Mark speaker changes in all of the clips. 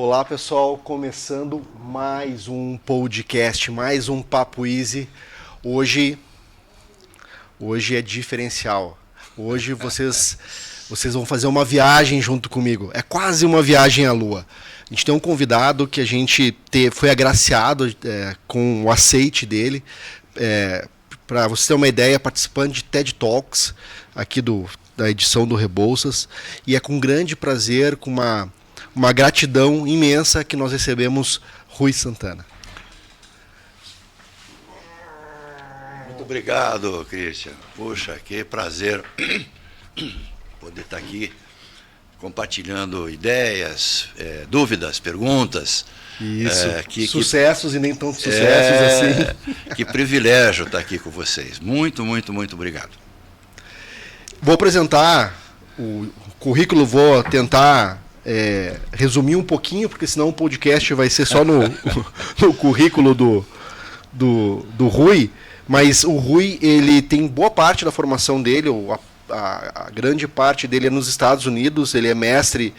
Speaker 1: Olá pessoal, começando mais um podcast, mais um Papo Easy. Hoje é diferencial. Hoje vocês vão fazer uma viagem junto comigo. É quase uma viagem à Lua. A gente tem um convidado que a gente foi agraciado com o aceite dele. Para você ter uma ideia, participante de TED Talks aqui da edição do Rebouças. E é com grande prazer, com uma gratidão imensa que nós recebemos Rui Santana.
Speaker 2: Muito obrigado, Christian. Puxa, que prazer poder estar aqui compartilhando ideias, dúvidas, perguntas.
Speaker 1: Isso, sucessos e nem tão sucessos assim.
Speaker 2: Que privilégio estar aqui com vocês. Muito obrigado.
Speaker 1: Vou apresentar o currículo, vou tentar resumir um pouquinho, porque senão o podcast vai ser só no currículo do Rui. Mas o Rui, ele tem boa parte da formação dele, a grande parte dele é nos Estados Unidos. Ele é mestre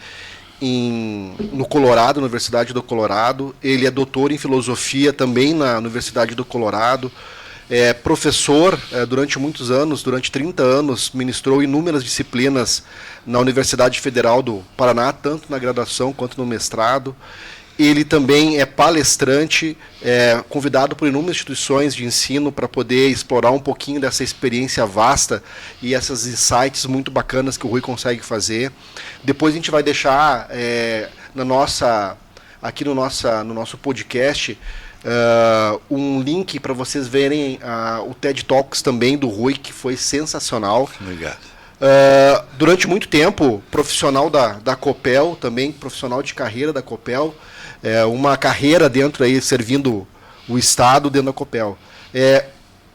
Speaker 1: no Colorado, na Universidade do Colorado. Ele é doutor em filosofia também na Universidade do Colorado. É professor durante muitos anos, durante 30 anos, ministrou inúmeras disciplinas na Universidade Federal do Paraná, tanto na graduação quanto no mestrado. Ele também é palestrante, convidado por inúmeras instituições de ensino para poder explorar um pouquinho dessa experiência vasta e essas insights muito bacanas que o Rui consegue fazer. Depois a gente vai deixar aqui no nosso podcast um link para vocês verem o TED Talks também do Rui, que foi sensacional.
Speaker 2: Obrigado.
Speaker 1: Durante muito tempo, profissional da Copel, também profissional de carreira da Copel, uma carreira dentro aí, servindo o Estado dentro da Copel.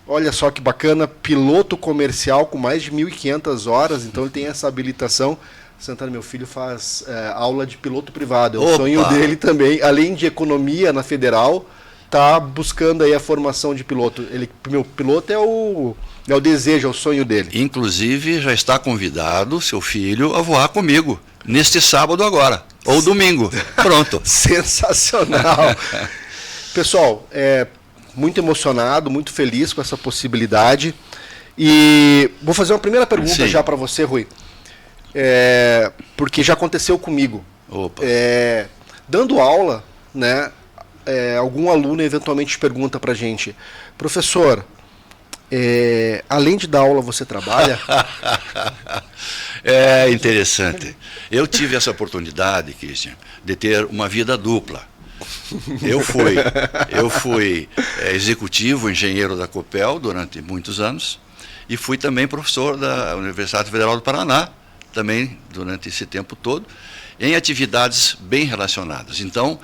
Speaker 1: Olha só que bacana, piloto comercial com mais de 1.500 horas, então ele tem essa habilitação. Santana, meu filho faz aula de piloto privado, é o sonho dele também, além de economia na Federal, está buscando aí a formação de piloto. Meu piloto é o desejo, é o sonho dele.
Speaker 2: Inclusive, já está convidado seu filho a voar comigo, neste sábado agora, ou domingo. Pronto.
Speaker 1: Sensacional. Pessoal, muito emocionado, muito feliz com essa possibilidade. E vou fazer uma primeira pergunta
Speaker 2: Sim.
Speaker 1: já para você, Rui. Porque já aconteceu comigo.
Speaker 2: Opa.
Speaker 1: Dando aula, né? Algum aluno eventualmente pergunta para a gente: professor, além de dar aula, você trabalha?
Speaker 2: É interessante. Eu tive essa oportunidade, Christian, de ter uma vida dupla. Eu fui executivo, engenheiro da Copel durante muitos anos e fui também professor da Universidade Federal do Paraná, também durante esse tempo todo, em atividades bem relacionadas. Então,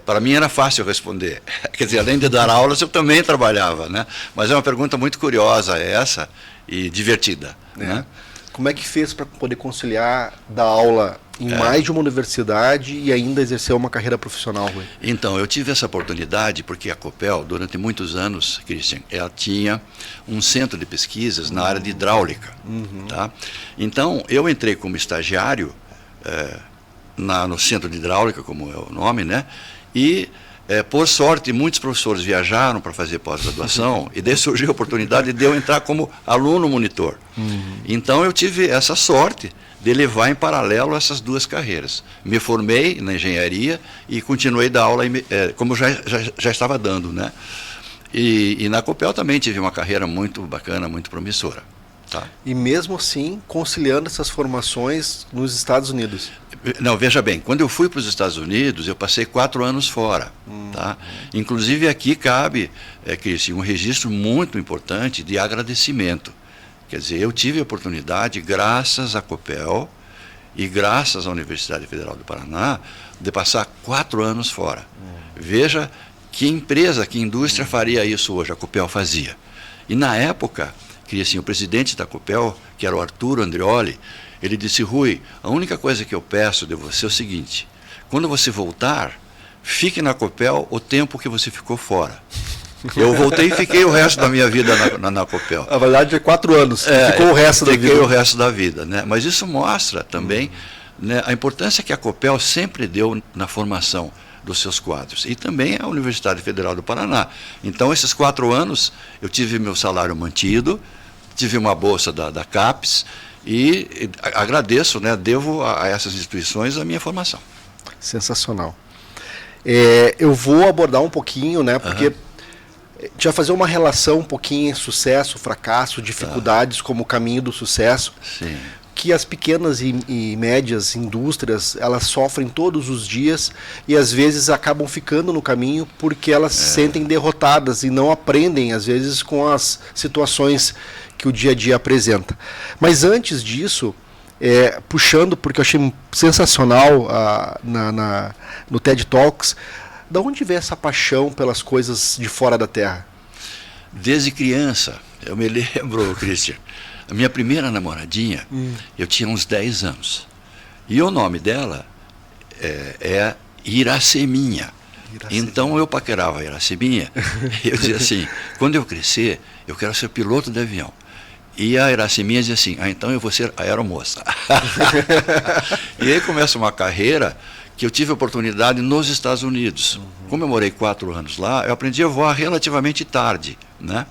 Speaker 2: para mim era fácil responder. Quer dizer, além de dar aulas, eu também trabalhava, né? Mas é uma pergunta muito curiosa essa e divertida. Né?
Speaker 1: Como é que fez para poder conciliar dar aula em mais de uma universidade e ainda exercer uma carreira profissional, Rui?
Speaker 2: Então, eu tive essa oportunidade porque a Copel, durante muitos anos, Christian, ela tinha um centro de pesquisas na área de hidráulica. Tá? Então, eu entrei como estagiário no centro de hidráulica, como é o nome, né? E, por sorte, muitos professores viajaram para fazer pós-graduação e daí surgiu a oportunidade de eu entrar como aluno monitor. Então, eu tive essa sorte de levar em paralelo essas duas carreiras. Me formei na engenharia e continuei dar aula, como já estava dando, né? E na Copel também tive uma carreira muito bacana, muito promissora. Tá?
Speaker 1: E mesmo assim, conciliando essas formações nos Estados Unidos?
Speaker 2: Não, veja bem, quando eu fui para os Estados Unidos, eu passei 4 anos fora. Tá? Inclusive aqui cabe, Cristian, um registro muito importante de agradecimento. Quer dizer, eu tive a oportunidade, graças à Copel e graças à Universidade Federal do Paraná, de passar 4 anos fora. Veja que empresa, que indústria faria isso hoje, a Copel fazia. E na época, o presidente da Copel, que era o Arturo Andreoli, ele disse: Rui, a única coisa que eu peço de você é o seguinte: quando você voltar, fique na Copel o tempo que você ficou fora. Eu voltei e fiquei o resto da minha vida na Copel.
Speaker 1: A verdade é 4 anos, ficou o resto da vida.
Speaker 2: Fiquei o resto da vida, né? Mas isso mostra também né, a importância que a Copel sempre deu na formação dos seus quadros, e também a Universidade Federal do Paraná. Então, esses 4 anos, eu tive meu salário mantido, tive uma bolsa da CAPES, e agradeço, né, devo a essas instituições a minha formação.
Speaker 1: Sensacional. Eu vou abordar um pouquinho, né, porque a gente vai fazer uma relação um pouquinho em sucesso, fracasso, dificuldades como o caminho do sucesso.
Speaker 2: Sim.
Speaker 1: Que as pequenas e médias indústrias, elas sofrem todos os dias e às vezes acabam ficando no caminho porque elas se sentem derrotadas e não aprendem, às vezes, com as situações que o dia a dia apresenta. Mas antes disso, puxando, porque eu achei sensacional no TED Talks, da onde vem essa paixão pelas coisas de fora da Terra?
Speaker 2: Desde criança, eu me lembro, Christian, a minha primeira namoradinha, eu tinha uns 10 anos. E o nome dela é Iraceminha. Então eu paquerava a Iraceminha, e eu dizia assim, quando eu crescer, eu quero ser piloto de avião. E a Iraceminha dizia assim, então eu vou ser aeromoça. E aí começa uma carreira que eu tive a oportunidade nos Estados Unidos. Como eu morei 4 anos lá, eu aprendi a voar relativamente tarde, né?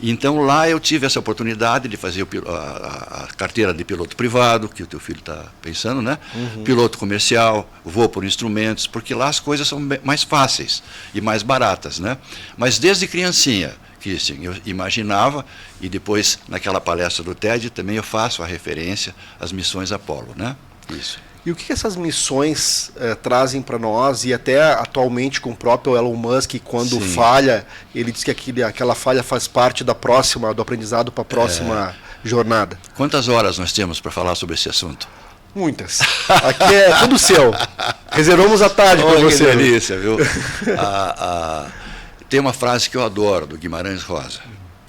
Speaker 2: Então lá eu tive essa oportunidade de fazer a carteira de piloto privado, que o teu filho está pensando, né? Piloto comercial, voo por instrumentos, porque lá as coisas são mais fáceis e mais baratas, né? Mas desde criancinha, Christian, eu imaginava, e depois naquela palestra do TED também eu faço a referência às missões Apollo, né? Isso.
Speaker 1: E o que essas missões trazem para nós, e até atualmente com o próprio Elon Musk, quando falha, ele diz que aquela falha faz parte do aprendizado para a próxima jornada. Quantas
Speaker 2: horas nós temos para falar sobre esse assunto?
Speaker 1: Muitas. Aqui é tudo seu. Reservamos a tarde para você.
Speaker 2: Que delícia, viu? Tem uma frase que eu adoro, do Guimarães Rosa,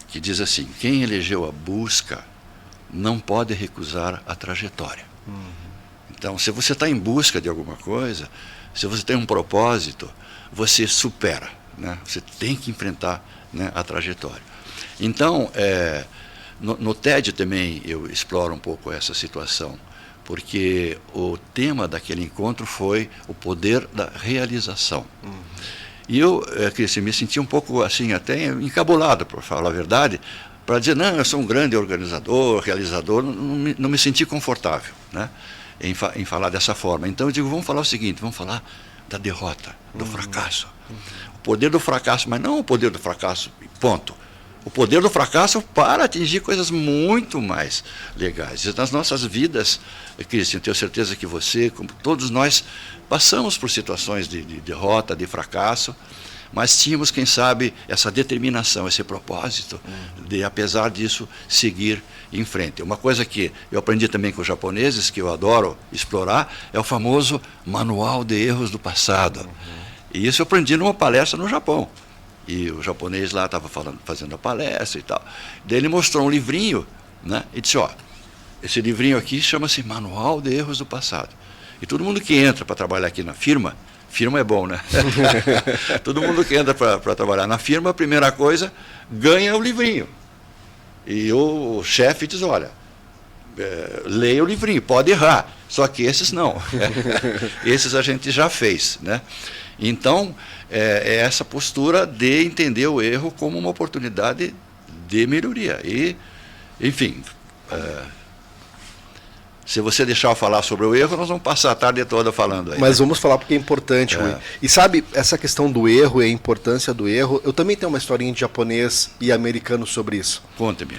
Speaker 2: que diz assim, quem elegeu a busca não pode recusar a trajetória. Então, se você está em busca de alguma coisa, se você tem um propósito, você supera, né? Você tem que enfrentar, né, a trajetória. Então, no TED também eu exploro um pouco essa situação, porque o tema daquele encontro foi o poder da realização. E eu, Cristian, me senti um pouco assim, até encabulado, para falar a verdade, para dizer, não, eu sou um grande organizador, realizador, não me senti confortável, né? Em falar dessa forma. Então eu digo, vamos falar o seguinte, vamos falar da derrota, do fracasso. O poder do fracasso, mas não o poder do fracasso, ponto. O poder do fracasso para atingir coisas muito mais legais. E nas nossas vidas, Cristian, tenho certeza que você, como todos nós, passamos por situações de derrota, de fracasso, mas tínhamos, quem sabe, essa determinação, esse propósito de, apesar disso, seguir em frente. Uma coisa que eu aprendi também com os japoneses, que eu adoro explorar, é o famoso manual de erros do passado. E isso eu aprendi numa palestra no Japão. E o japonês lá estava fazendo a palestra e tal. Daí ele mostrou um livrinho, né, e disse, ó, esse livrinho aqui chama-se Manual de Erros do Passado. E todo mundo que entra para trabalhar aqui na firma é bom, né? Todo mundo que entra para trabalhar na firma, a primeira coisa, ganha o livrinho. E o chefe diz, olha, leia o livrinho, pode errar, só que esses não. Esses a gente já fez, né? Então, é essa postura de entender o erro como uma oportunidade de melhoria. E, enfim, se você deixar eu falar sobre o erro, nós vamos passar a tarde toda falando aí.
Speaker 1: Mas vamos falar porque é importante, Rui. E sabe, essa questão do erro e a importância do erro, eu também tenho uma historinha de japonês e americano sobre isso.
Speaker 2: Conte-me.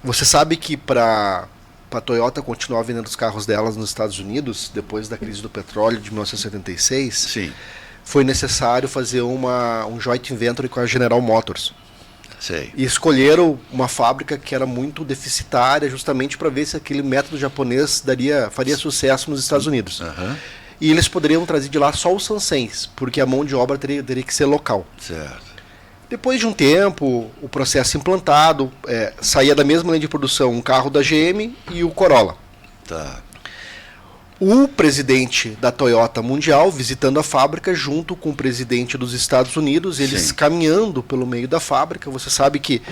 Speaker 1: Você sabe que para a Toyota continuar vendendo os carros delas nos Estados Unidos, depois da crise do petróleo de 1976,
Speaker 2: sim,
Speaker 1: foi necessário fazer um joint venture com a General Motors.
Speaker 2: Sei.
Speaker 1: E escolheram uma fábrica que era muito deficitária, justamente para ver se aquele método japonês faria sucesso nos Estados Unidos. E eles poderiam trazer de lá só os Sansens, porque a mão de obra teria que ser local.
Speaker 2: Certo.
Speaker 1: Depois de um tempo, o processo implantado, saía da mesma linha de produção um carro da GM e o Corolla.
Speaker 2: Tá.
Speaker 1: O presidente da Toyota Mundial visitando a fábrica junto com o presidente dos Estados Unidos, eles
Speaker 2: sim,
Speaker 1: caminhando pelo meio da fábrica. Você sabe que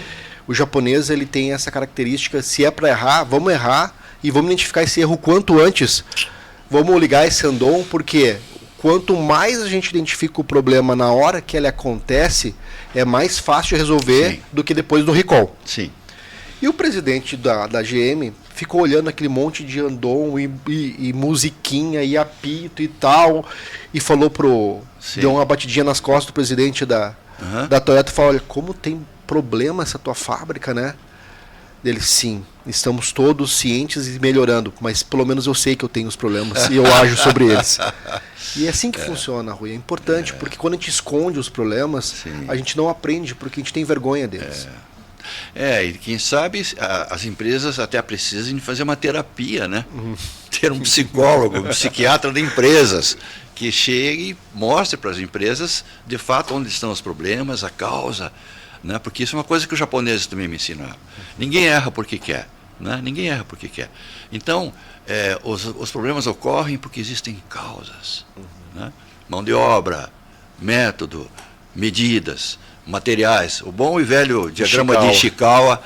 Speaker 1: o japonês ele tem essa característica, se é para errar, vamos errar, e vamos identificar esse erro quanto antes. Vamos ligar esse Andon, porque quanto mais a gente identifica o problema na hora que ele acontece, é mais fácil de resolver
Speaker 2: Sim.
Speaker 1: do que depois do recall.
Speaker 2: Sim.
Speaker 1: E o presidente da GM ficou olhando aquele monte de Andon e musiquinha e apito e tal, e falou
Speaker 2: Sim.
Speaker 1: deu uma batidinha nas costas do presidente da Toyota e falou, olha, como tem problema essa tua fábrica, né? Dele, sim, estamos todos cientes e melhorando, mas pelo menos eu sei que eu tenho os problemas e eu ajo sobre eles. E é assim que funciona, Rui. É importante, porque quando a gente esconde os problemas,
Speaker 2: Sim.
Speaker 1: a gente não aprende, porque a gente tem vergonha deles.
Speaker 2: E quem sabe as empresas até precisam de fazer uma terapia, né? Ter um psicólogo, um psiquiatra de empresas, que chegue e mostre para as empresas, de fato, onde estão os problemas, a causa, né? Porque isso é uma coisa que os japoneses também me ensinaram. Ninguém erra porque quer, né? Ninguém erra porque quer. Então, os problemas ocorrem porque existem causas, né? Mão de obra, método, medidas, materiais. O bom e velho diagrama de Ishikawa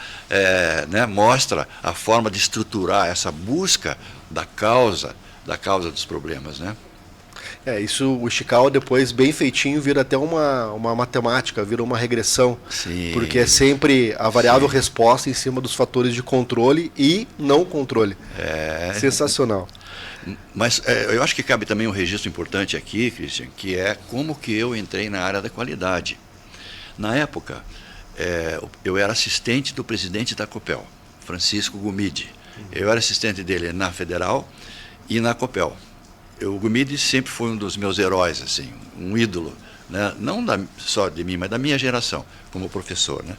Speaker 2: né, mostra a forma de estruturar essa busca da causa dos problemas, né?
Speaker 1: Isso, o Ishikawa depois, bem feitinho, vira até uma matemática, vira uma regressão.
Speaker 2: Sim.
Speaker 1: Porque é sempre a variável resposta em cima dos fatores de controle e não controle. Sensacional.
Speaker 2: Mas eu acho que cabe também um registro importante aqui, Christian, que é como que eu entrei na área da qualidade. Na época, eu era assistente do presidente da Copel, Francisco Gumidi. Eu era assistente dele na Federal e na Copel. O Gumidi sempre foi um dos meus heróis, assim, um ídolo, né? Não só de mim, mas da minha geração, como professor, né?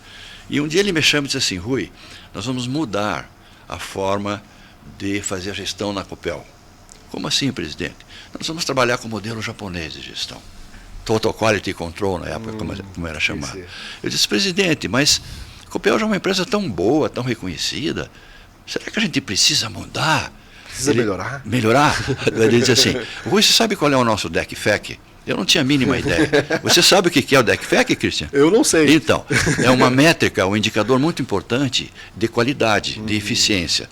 Speaker 2: E um dia ele me chama e disse assim, Rui, nós vamos mudar a forma de fazer a gestão na Copel. Como assim, presidente? Nós vamos trabalhar com o modelo japonês de gestão. Total Quality Control, na época, como era chamado. Eu disse, presidente, mas a Copel já é uma empresa tão boa, tão reconhecida, será que a gente precisa mudar?
Speaker 1: Precisa melhorar?
Speaker 2: Melhorar? Ele disse assim, Rui, você sabe qual é o nosso DECFEC? Eu não tinha a mínima ideia. Você sabe o que é o DECFEC, Christian?
Speaker 1: Eu não sei.
Speaker 2: Então, é uma métrica, um indicador muito importante de qualidade, de eficiência.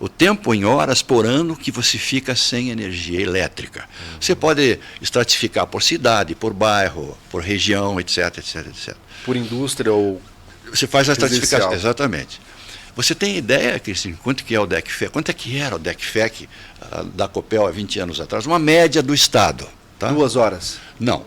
Speaker 2: O tempo em horas por ano que você fica sem energia elétrica. Você pode estratificar por cidade, por bairro, por região, etc, etc, etc.
Speaker 1: Por indústria ou...
Speaker 2: Você faz a estratificação, exatamente. Você tem ideia, Cristian, quanto que é o DECFEC? Quanto é que era o DECFEC da Copel há 20 anos atrás? Uma média do Estado. Tá?
Speaker 1: 2 horas?
Speaker 2: Não,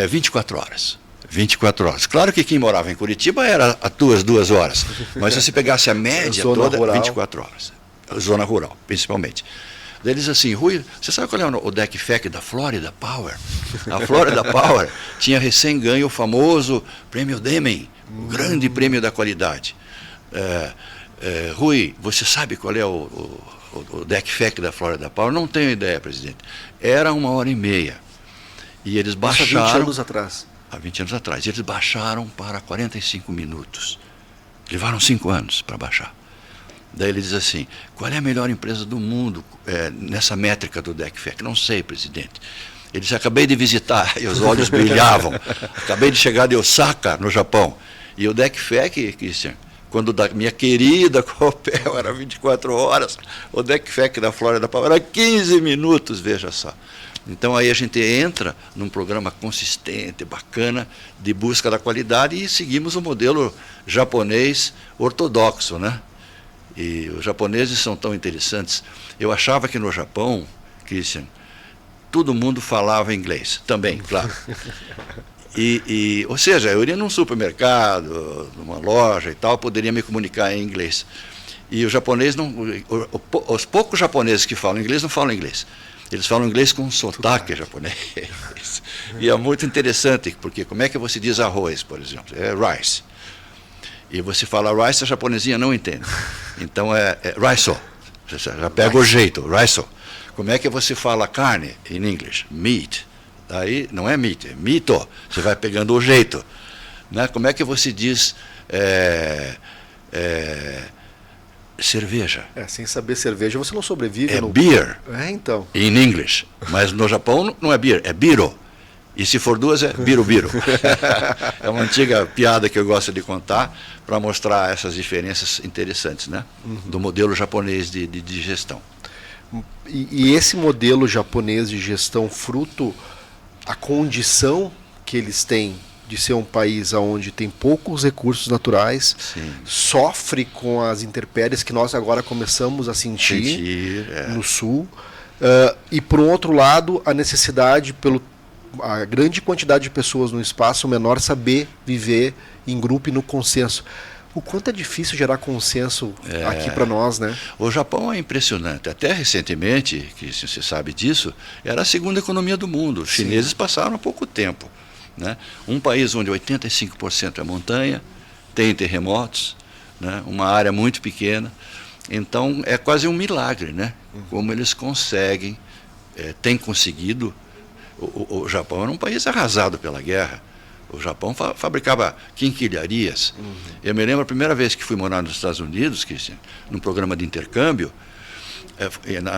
Speaker 2: 24 horas. 24 horas. Claro que quem morava em Curitiba era a 2 horas, mas se você pegasse a média toda, rural. 24 horas. Zona rural, principalmente. Daí eles assim, Rui, você sabe qual é o DECFEC da Florida Power? A Florida Power tinha recém ganho o famoso prêmio Deming, o grande prêmio da qualidade. Rui, você sabe qual é o DECFEC da Florida Power? Não tenho ideia, presidente. Era 1h30. E eles baixaram...
Speaker 1: Há 20 anos atrás.
Speaker 2: Há 20 anos atrás. E eles baixaram para 45 minutos. Levaram 5 anos para baixar. Daí ele diz assim, qual é a melhor empresa do mundo nessa métrica do DECFEC? Não sei, presidente. Ele disse, acabei de visitar, e os olhos brilhavam. Acabei de chegar de Osaka, no Japão. E o DECFEC, Christian, quando da minha querida Copel era 24 horas, o DECFEC da Florida Power era 15 minutos, veja só. Então aí a gente entra num programa consistente, bacana, de busca da qualidade e seguimos o modelo japonês ortodoxo, né? E os japoneses são tão interessantes. Eu achava que no Japão, Christian, todo mundo falava inglês, também, claro. Ou seja, eu iria num supermercado, numa loja e tal, poderia me comunicar em inglês. E o japonês não, os poucos japoneses que falam inglês não falam inglês. Eles falam inglês com sotaque japonês. E é muito interessante, porque como é que você diz arroz, por exemplo? É rice. E você fala rice, a japonesinha não entende. Então é rice. Já pega o jeito, rice. Como é que você fala carne em inglês? Meat. Aí não é meat, é mito. Você vai pegando o jeito. Né? Como é que você diz cerveja?
Speaker 1: Sem saber cerveja você não sobrevive.
Speaker 2: É beer.
Speaker 1: Então.
Speaker 2: Em inglês. Mas no Japão não é beer, é biro. E se for duas, é birubiru. É uma antiga piada que eu gosto de contar para mostrar essas diferenças interessantes, né? Do modelo japonês de gestão.
Speaker 1: E esse modelo japonês de gestão, fruto a condição que eles têm de ser um país onde tem poucos recursos naturais,
Speaker 2: Sim.
Speaker 1: sofre com as intempéries que nós agora começamos a sentir no sul, e por um outro lado a necessidade a grande quantidade de pessoas no espaço menor saber viver em grupo e no consenso. O quanto é difícil gerar consenso aqui para nós, né?
Speaker 2: O Japão é impressionante. Até recentemente, que você sabe disso, era a segunda economia do mundo. Os chineses passaram há pouco tempo, né? Um país onde 85% é montanha, tem terremotos, né? Uma área muito pequena. Então, é quase um milagre, né? Como eles conseguem, têm conseguido. O Japão era um país arrasado pela guerra. O Japão fabricava quinquilharias. Eu me lembro a primeira vez que fui morar nos Estados Unidos, Cristian, num programa de intercâmbio,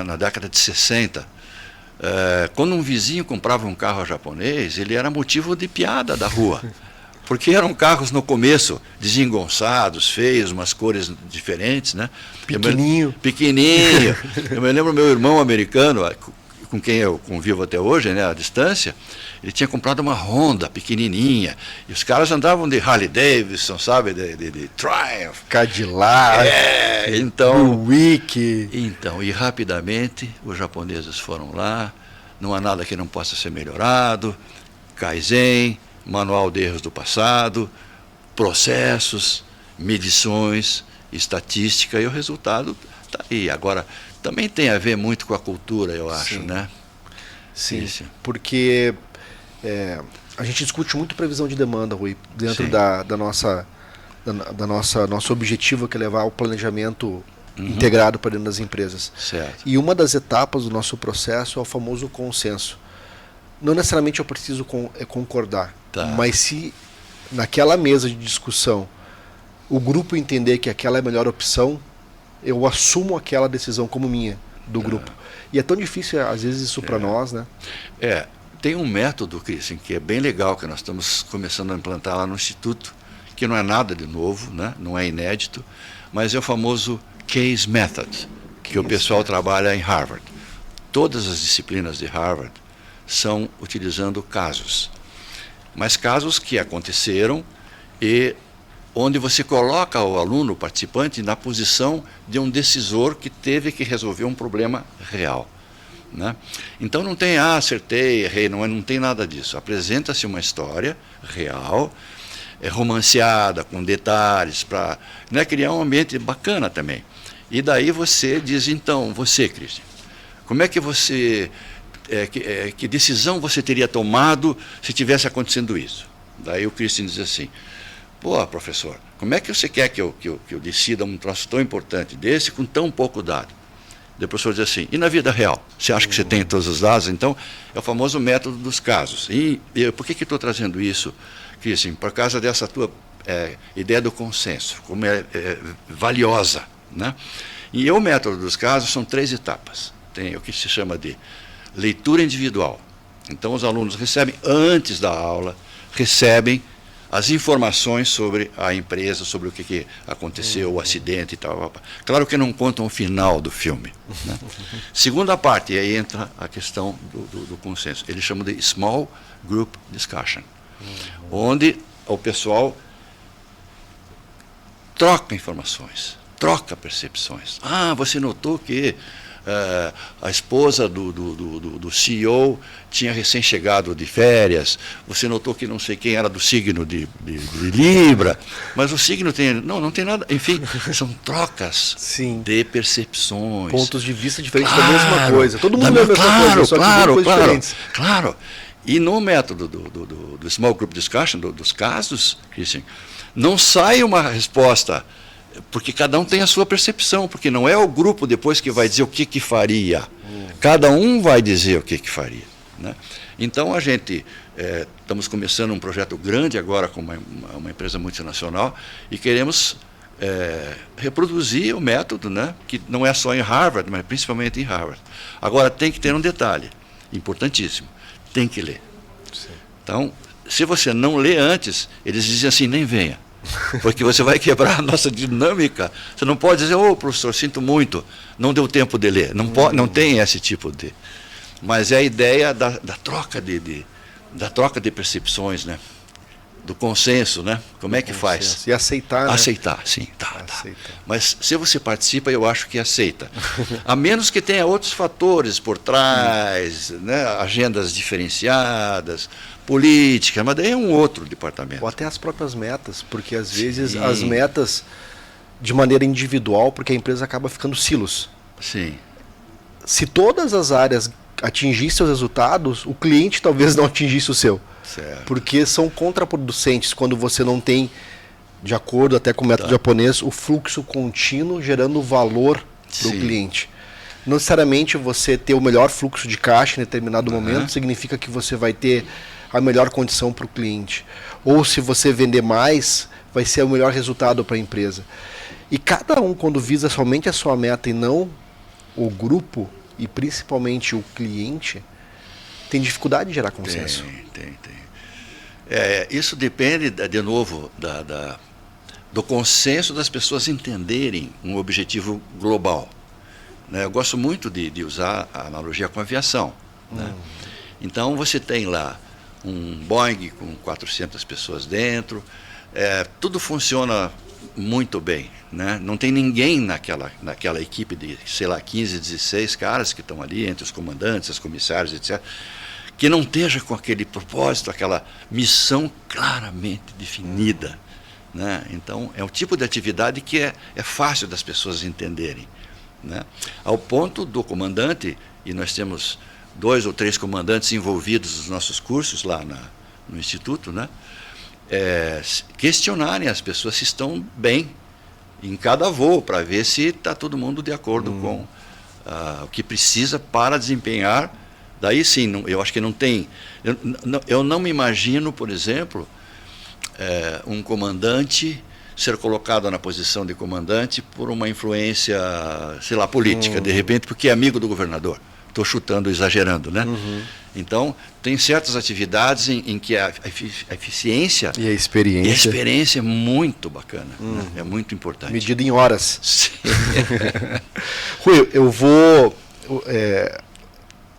Speaker 2: na década de 60, quando um vizinho comprava um carro japonês, ele era motivo de piada da rua. Porque eram carros no começo desengonçados, feios, umas cores diferentes, né?
Speaker 1: Pequenininho.
Speaker 2: Pequenininho. Eu me lembro meu irmão americano, com quem eu convivo até hoje, né, à distância, ele tinha comprado uma Honda pequenininha, e os caras andavam de Harley Davidson, sabe, de Triumph.
Speaker 1: Cadillac,
Speaker 2: então,
Speaker 1: Buick.
Speaker 2: Então, e rapidamente os japoneses foram lá, não há nada que não possa ser melhorado, Kaizen, manual de erros do passado, processos, medições, estatística, e o resultado está aí. Agora, também tem a ver muito com a cultura, eu acho, né?
Speaker 1: Sim, porque a gente discute muito previsão de demanda, Rui, dentro da nosso objetivo, que é levar o planejamento integrado para dentro das empresas.
Speaker 2: Certo.
Speaker 1: E uma das etapas do nosso processo é o famoso consenso. Não necessariamente eu preciso concordar, mas se naquela mesa de discussão o grupo entender que aquela é a melhor opção, eu assumo aquela decisão como minha, do grupo. E é tão difícil, às vezes, isso para nós, né?
Speaker 2: Tem um método, Cristian, que é bem legal, que nós estamos começando a implantar lá no Instituto, que não é nada de novo, né? Não é inédito, mas é o famoso Case Method, que o pessoal trabalha em Harvard. Todas as disciplinas de Harvard são utilizando casos, mas casos que aconteceram e onde você coloca o aluno, o participante, na posição de um decisor que teve que resolver um problema real, né? Então não tem, acertei, errei, não tem nada disso. Apresenta-se uma história real, romanceada, com detalhes, para criar um ambiente bacana também. E daí você diz, então, você, Cristian, como é que você... que decisão você teria tomado se tivesse acontecendo isso? Daí o Cristian diz assim, pô, professor, como é que você quer que eu decida um troço tão importante desse com tão pouco dado? Daí o professor diz assim, e na vida real? Você acha que você tem todos os dados? Então, é o famoso método dos casos. E por que estou trazendo isso, Cristian? Por causa dessa tua ideia do consenso, como é valiosa, né? E o método dos casos são 3 etapas. Tem o que se chama de leitura individual. Então, os alunos recebem, antes da aula, recebem as informações sobre a empresa, sobre o que aconteceu, o acidente e tal. Claro que não contam o final do filme, né? Segunda parte, e aí entra a questão do consenso. Eles chamam de Small Group Discussion, onde o pessoal troca informações, troca percepções. Você notou que a esposa do CEO tinha recém-chegado de férias, você notou que não sei quem era do signo de Libra, mas o signo tem... Não tem nada, enfim, são trocas de percepções.
Speaker 1: Pontos de vista diferentes da mesma coisa. Todo mundo é a mesma coisa, só que coisas diferentes.
Speaker 2: Claro. E no método do Small Group Discussion, dos casos, Christian, não sai uma resposta... Porque cada um tem a sua percepção, porque não é o grupo depois que vai dizer o que faria. Cada um vai dizer o que faria, né? Então, a gente estamos começando um projeto grande agora com uma empresa multinacional e queremos reproduzir o método, né? Que não é só em Harvard, mas principalmente em Harvard. Agora, tem que ter um detalhe importantíssimo, tem que ler. Então, se você não lê antes, eles dizem assim, nem venha. Porque você vai quebrar a nossa dinâmica. Você não pode dizer, professor, sinto muito, não deu tempo de ler. Não tem esse tipo de... Mas é a ideia da troca da troca de percepções, né? Do consenso, né? Como é que faz?
Speaker 1: E aceitar, né?
Speaker 2: Aceitar, sim. Tá.
Speaker 1: Aceitar.
Speaker 2: Mas se você participa, eu acho que aceita. A menos que tenha outros fatores por trás, né? Agendas diferenciadas, política, mas daí é um outro departamento.
Speaker 1: Ou até as próprias metas, porque às vezes as metas de maneira individual, porque a empresa acaba ficando silos.
Speaker 2: Sim.
Speaker 1: Se todas as áreas atingissem seus resultados, o cliente talvez não atingisse o seu.
Speaker 2: Certo.
Speaker 1: Porque são contraproducentes quando você não tem, de acordo até com o método japonês, o fluxo contínuo gerando valor para o cliente. Não necessariamente você ter o melhor fluxo de caixa em determinado momento significa que você vai ter a melhor condição para o cliente. Ou se você vender mais, vai ser o melhor resultado para a empresa. E cada um, quando visa somente a sua meta e não o grupo, e principalmente o cliente, tem dificuldade de gerar consenso.
Speaker 2: Tem. Isso depende, de novo, do consenso das pessoas entenderem um objetivo global. Né? Eu gosto muito de usar a analogia com a aviação. Né? Então, você tem lá um Boeing com 400 pessoas dentro, tudo funciona muito bem. Né? Não tem ninguém naquela equipe de, 15, 16 caras que estão ali, entre os comandantes, os comissários, etc., que não esteja com aquele propósito, aquela missão claramente definida. Né? Então, é um tipo de atividade que é fácil das pessoas entenderem. Né? Ao ponto do comandante, e nós temos 2 ou 3 comandantes envolvidos nos nossos cursos lá no Instituto, né? Questionarem as pessoas se estão bem em cada voo, para ver se está todo mundo de acordo com o que precisa para desempenhar. Daí sim, eu acho que não tem... Eu não me imagino, por exemplo, um comandante ser colocado na posição de comandante por uma influência, política, de repente, porque é amigo do governador. Estou chutando, exagerando, né? Então, tem certas atividades em que a eficiência
Speaker 1: e a experiência
Speaker 2: é muito bacana, né? É muito importante.
Speaker 1: Medida em horas.
Speaker 2: Sim.
Speaker 1: Rui, eu vou...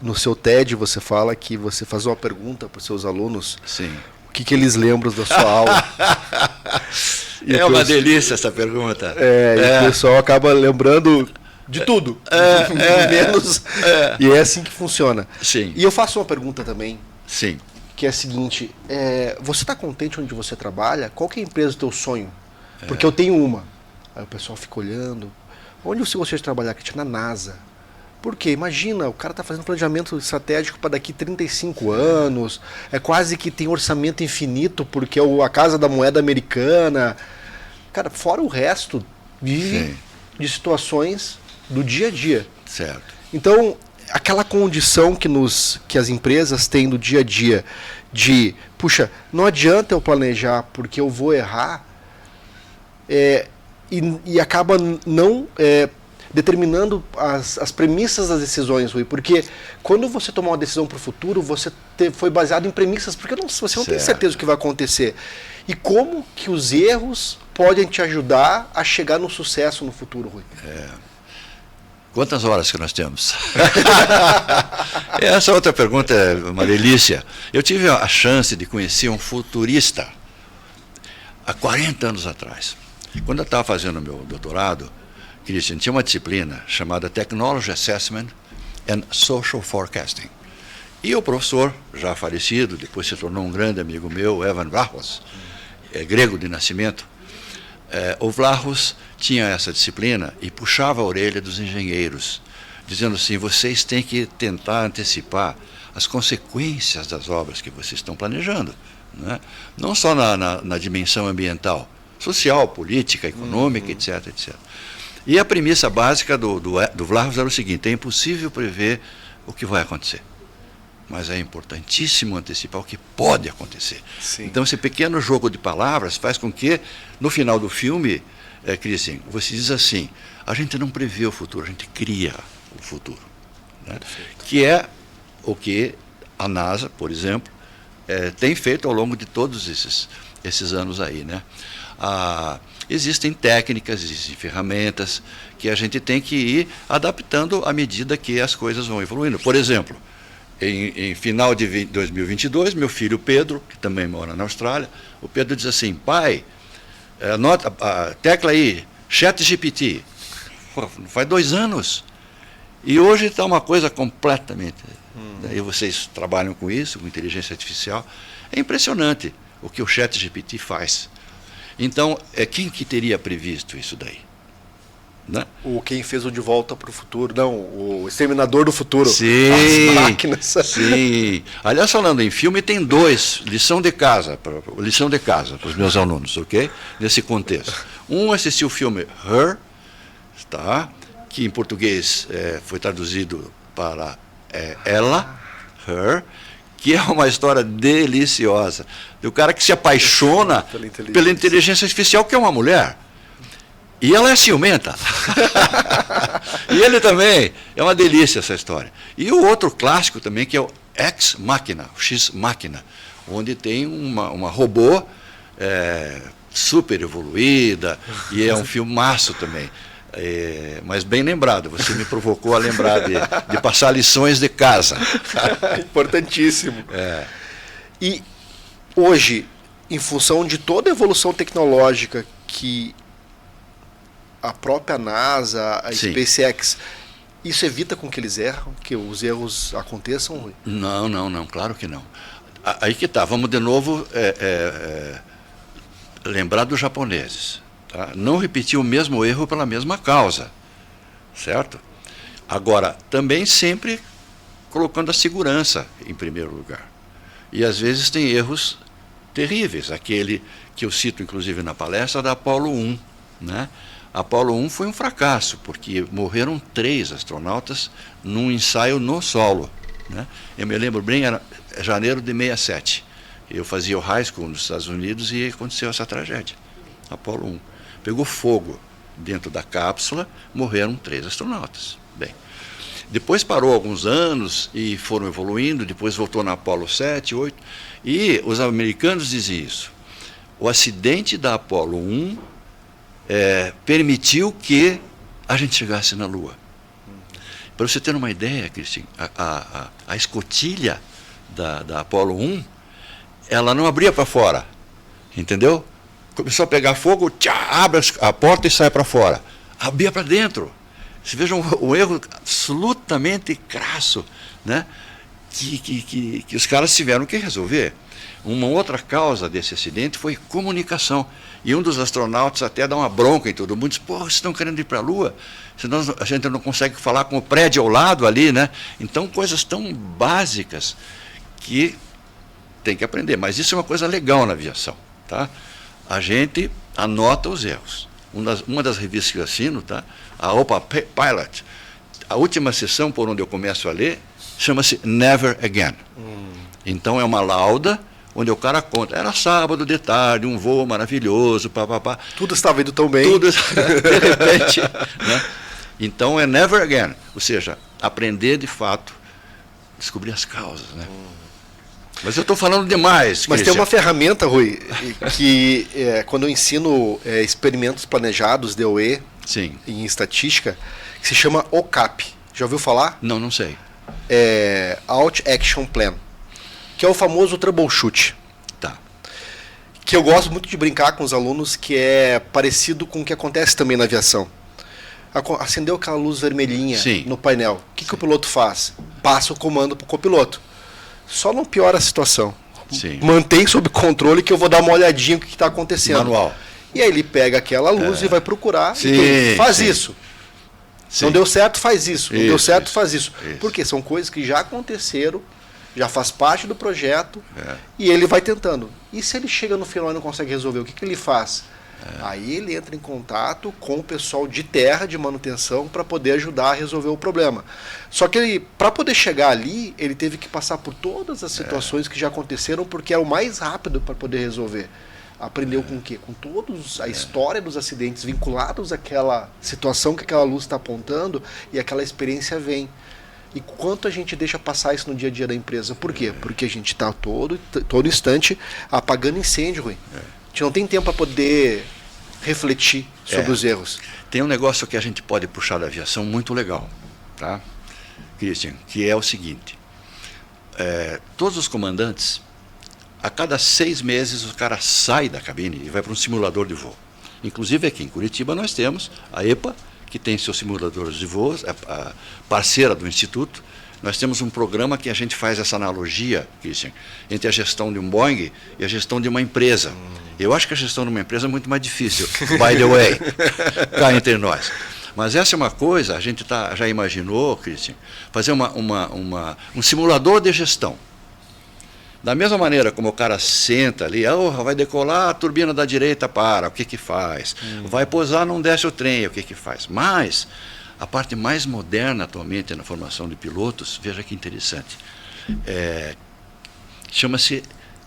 Speaker 1: no seu TED você fala que você faz uma pergunta para os seus alunos.
Speaker 2: Sim.
Speaker 1: O que eles lembram da sua aula?
Speaker 2: É uma delícia essa pergunta.
Speaker 1: E o pessoal acaba lembrando de tudo. Menos. E é assim que funciona.
Speaker 2: Sim.
Speaker 1: E eu faço uma pergunta também.
Speaker 2: Sim.
Speaker 1: Que é a seguinte: você está contente onde você trabalha? Qual que é a empresa do teu sonho? Porque eu tenho uma. Aí o pessoal fica olhando. Onde você gostaria de trabalhar? Que na NASA. Por quê? Imagina, o cara está fazendo planejamento estratégico para daqui 35 anos, quase que tem orçamento infinito, porque é a Casa da Moeda Americana. Cara, fora o resto, vive de situações do dia a dia.
Speaker 2: Certo.
Speaker 1: Então, aquela condição que as empresas têm no dia a dia de, puxa, não adianta eu planejar porque eu vou errar, e acaba não... determinando as premissas das decisões, Rui, porque quando você tomar uma decisão para o futuro, você foi baseado em premissas, porque você não tem certeza do que vai acontecer. E como que os erros podem te ajudar a chegar no sucesso no futuro, Rui?
Speaker 2: Quantas horas que nós temos? Essa outra pergunta é uma delícia. Eu tive a chance de conhecer um futurista há 40 anos atrás. Quando eu estava fazendo meu doutorado, Christian, tinha uma disciplina chamada Technology Assessment and Social Forecasting. E o professor, já falecido, depois se tornou um grande amigo meu, Evan Vlahos, grego de nascimento, o Vlahos tinha essa disciplina e puxava a orelha dos engenheiros, dizendo assim, vocês têm que tentar antecipar as consequências das obras que vocês estão planejando, né? Não só na dimensão ambiental, social, política, econômica, etc, etc. E a premissa básica do Vlahos era o seguinte: é impossível prever o que vai acontecer, mas é importantíssimo antecipar o que pode acontecer.
Speaker 1: Sim.
Speaker 2: Então, esse pequeno jogo de palavras faz com que, no final do filme, Christian, você diz assim, a gente não prevê o futuro, a gente cria o futuro. Né? Que é o que a NASA, por exemplo, tem feito ao longo de todos esses anos aí, né? Existem técnicas, existem ferramentas que a gente tem que ir adaptando à medida que as coisas vão evoluindo. Por exemplo, em final de 2022, meu filho Pedro, que também mora na Austrália, o Pedro diz assim: pai, anota a tecla aí, ChatGPT. Faz 2 anos. E hoje está uma coisa completamente... Daí vocês trabalham com isso, com inteligência artificial. É impressionante o que o ChatGPT faz. Então, quem que teria previsto isso daí? Né?
Speaker 1: Quem fez o De Volta para o Futuro, não, o Exterminador do Futuro.
Speaker 2: Sim,
Speaker 1: as máquinas.
Speaker 2: Sim. Aliás, falando em filme, tem 2, lição de casa para os meus alunos, ok? Nesse contexto. Um assistiu o filme Her, tá? Que em português foi traduzido para Ela, Her, que é uma história deliciosa. Do cara que se apaixona pela inteligência artificial, que é uma mulher. E ela é ciumenta. E ele também. É uma delícia essa história. E o outro clássico também, que é o Ex Machina, o X Machina, onde tem uma robô super evoluída, e é um filmaço também. Mas bem lembrado, você me provocou a lembrar de passar lições de casa.
Speaker 1: Importantíssimo. E hoje, em função de toda a evolução tecnológica que a própria NASA, a SpaceX, isso evita com que eles erram, que os erros aconteçam, Rui?
Speaker 2: Não, claro que não. Aí que tá, vamos de novo lembrar dos japoneses. Tá? Não repetir o mesmo erro pela mesma causa, certo? Agora, também sempre colocando a segurança em primeiro lugar. E às vezes tem erros terríveis, aquele que eu cito inclusive na palestra da Apollo 1, né? A Apollo 1 foi um fracasso, porque morreram 3 astronautas num ensaio no solo, né? Eu me lembro bem, era janeiro de 67. Eu fazia o high school nos Estados Unidos e aconteceu essa tragédia. Apollo 1. Pegou fogo dentro da cápsula, morreram 3 astronautas. Bem, depois parou alguns anos e foram evoluindo, depois voltou na Apollo 7, 8, e os americanos dizem isso. O acidente da Apollo 1 permitiu que a gente chegasse na Lua. Para você ter uma ideia, Cristian, a escotilha da Apollo 1, ela não abria para fora, entendeu? Começou a pegar fogo, abre a porta e sai para fora. Abria para dentro. Você veja um erro absolutamente crasso, né? Que os caras tiveram que resolver. Uma outra causa desse acidente foi comunicação. E um dos astronautas até dá uma bronca em todo mundo, diz: pô, vocês estão querendo ir para a Lua? Senão a gente não consegue falar com o prédio ao lado ali, né? Então, coisas tão básicas que tem que aprender. Mas isso é uma coisa legal na aviação, tá? A gente anota os erros. Uma das revistas que eu assino, tá? A Opa Pilot, a última sessão por onde eu começo a ler, chama-se Never Again. Então é uma lauda onde o cara conta, era sábado de tarde, um voo maravilhoso, papapá.
Speaker 1: Tudo estava indo tão bem.
Speaker 2: Tudo, de repente, né? Então é Never Again, ou seja, aprender de fato, descobrir as causas, né? Mas eu estou falando demais.
Speaker 1: Mas tem uma ferramenta, Rui, que quando eu ensino experimentos planejados, DOE,
Speaker 2: Sim.
Speaker 1: em estatística, que se chama OCAP. Já ouviu falar?
Speaker 2: Não sei.
Speaker 1: Out Action Plan, que é o famoso troubleshoot.
Speaker 2: Tá.
Speaker 1: Que eu gosto muito de brincar com os alunos, que é parecido com o que acontece também na aviação. Acendeu aquela luz vermelhinha no painel. O que o piloto faz? Passa o comando para o copiloto. Só não piora a situação.
Speaker 2: Sim.
Speaker 1: Mantém sob controle que eu vou dar uma olhadinha no que está acontecendo.
Speaker 2: Manual.
Speaker 1: E aí ele pega aquela luz e vai procurar.
Speaker 2: Sim,
Speaker 1: e faz
Speaker 2: sim.
Speaker 1: isso.
Speaker 2: Sim.
Speaker 1: Não deu certo, faz isso. Não deu certo, faz isso.
Speaker 2: Isso.
Speaker 1: Porque são coisas que já aconteceram, já faz parte do projeto, e ele vai tentando. E se ele chega no final e não consegue resolver, o que ele faz? Aí ele entra em contato com o pessoal de terra, de manutenção, para poder ajudar a resolver o problema. Só que para poder chegar ali, ele teve que passar por todas as situações que já aconteceram, porque é o mais rápido para poder resolver. Aprendeu com o quê? Com todos a história dos acidentes vinculados àquela situação que aquela luz está apontando, e aquela experiência vem. e quanto a gente deixa passar isso no dia a dia da empresa. Por quê? Porque a gente está todo instante apagando incêndio, Rui. A gente não tem tempo para poder refletir sobre os erros.
Speaker 2: Tem um negócio que a gente pode puxar da aviação muito legal, tá, Christian, que é o seguinte: todos os comandantes, a cada 6 meses o cara sai da cabine e vai para um simulador de voo. Inclusive aqui em Curitiba nós temos a EPA, que tem seus simuladores de voo, a parceira do Instituto. Nós temos um programa que a gente faz essa analogia, Christian, entre a gestão de um Boeing e a gestão de uma empresa. Eu acho que a gestão de uma empresa é muito mais difícil, by the way, cá entre nós. Mas essa é uma coisa, a gente já imaginou, Christian, fazer um simulador de gestão. Da mesma maneira como o cara senta ali, vai decolar, a turbina da direita para, o que que faz? Vai pousar, não desce o trem, o que que faz? Mas a parte mais moderna atualmente na formação de pilotos, veja que interessante, chama-se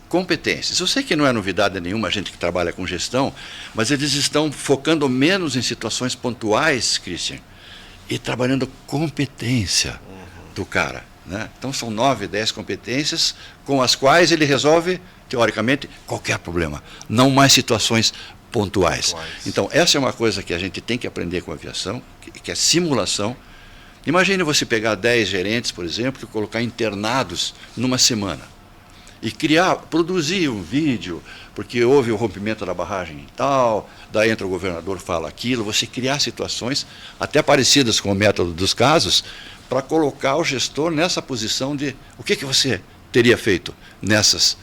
Speaker 2: competências. Eu sei que não é novidade nenhuma a gente que trabalha com gestão, mas eles estão focando menos em situações pontuais, Christian, e trabalhando competência do cara, né? Então são 9, 10 competências com as quais ele resolve, teoricamente, qualquer problema, não mais situações pontuais. Então essa é uma coisa que a gente tem que aprender com a aviação, que é simulação. Imagine você pegar 10 gerentes, por exemplo, e colocar internados numa semana e produzir um vídeo, porque houve o rompimento da barragem e tal, daí entra o governador, fala aquilo, você criar situações até parecidas com o método dos casos, para colocar o gestor nessa posição de o que você teria feito nessas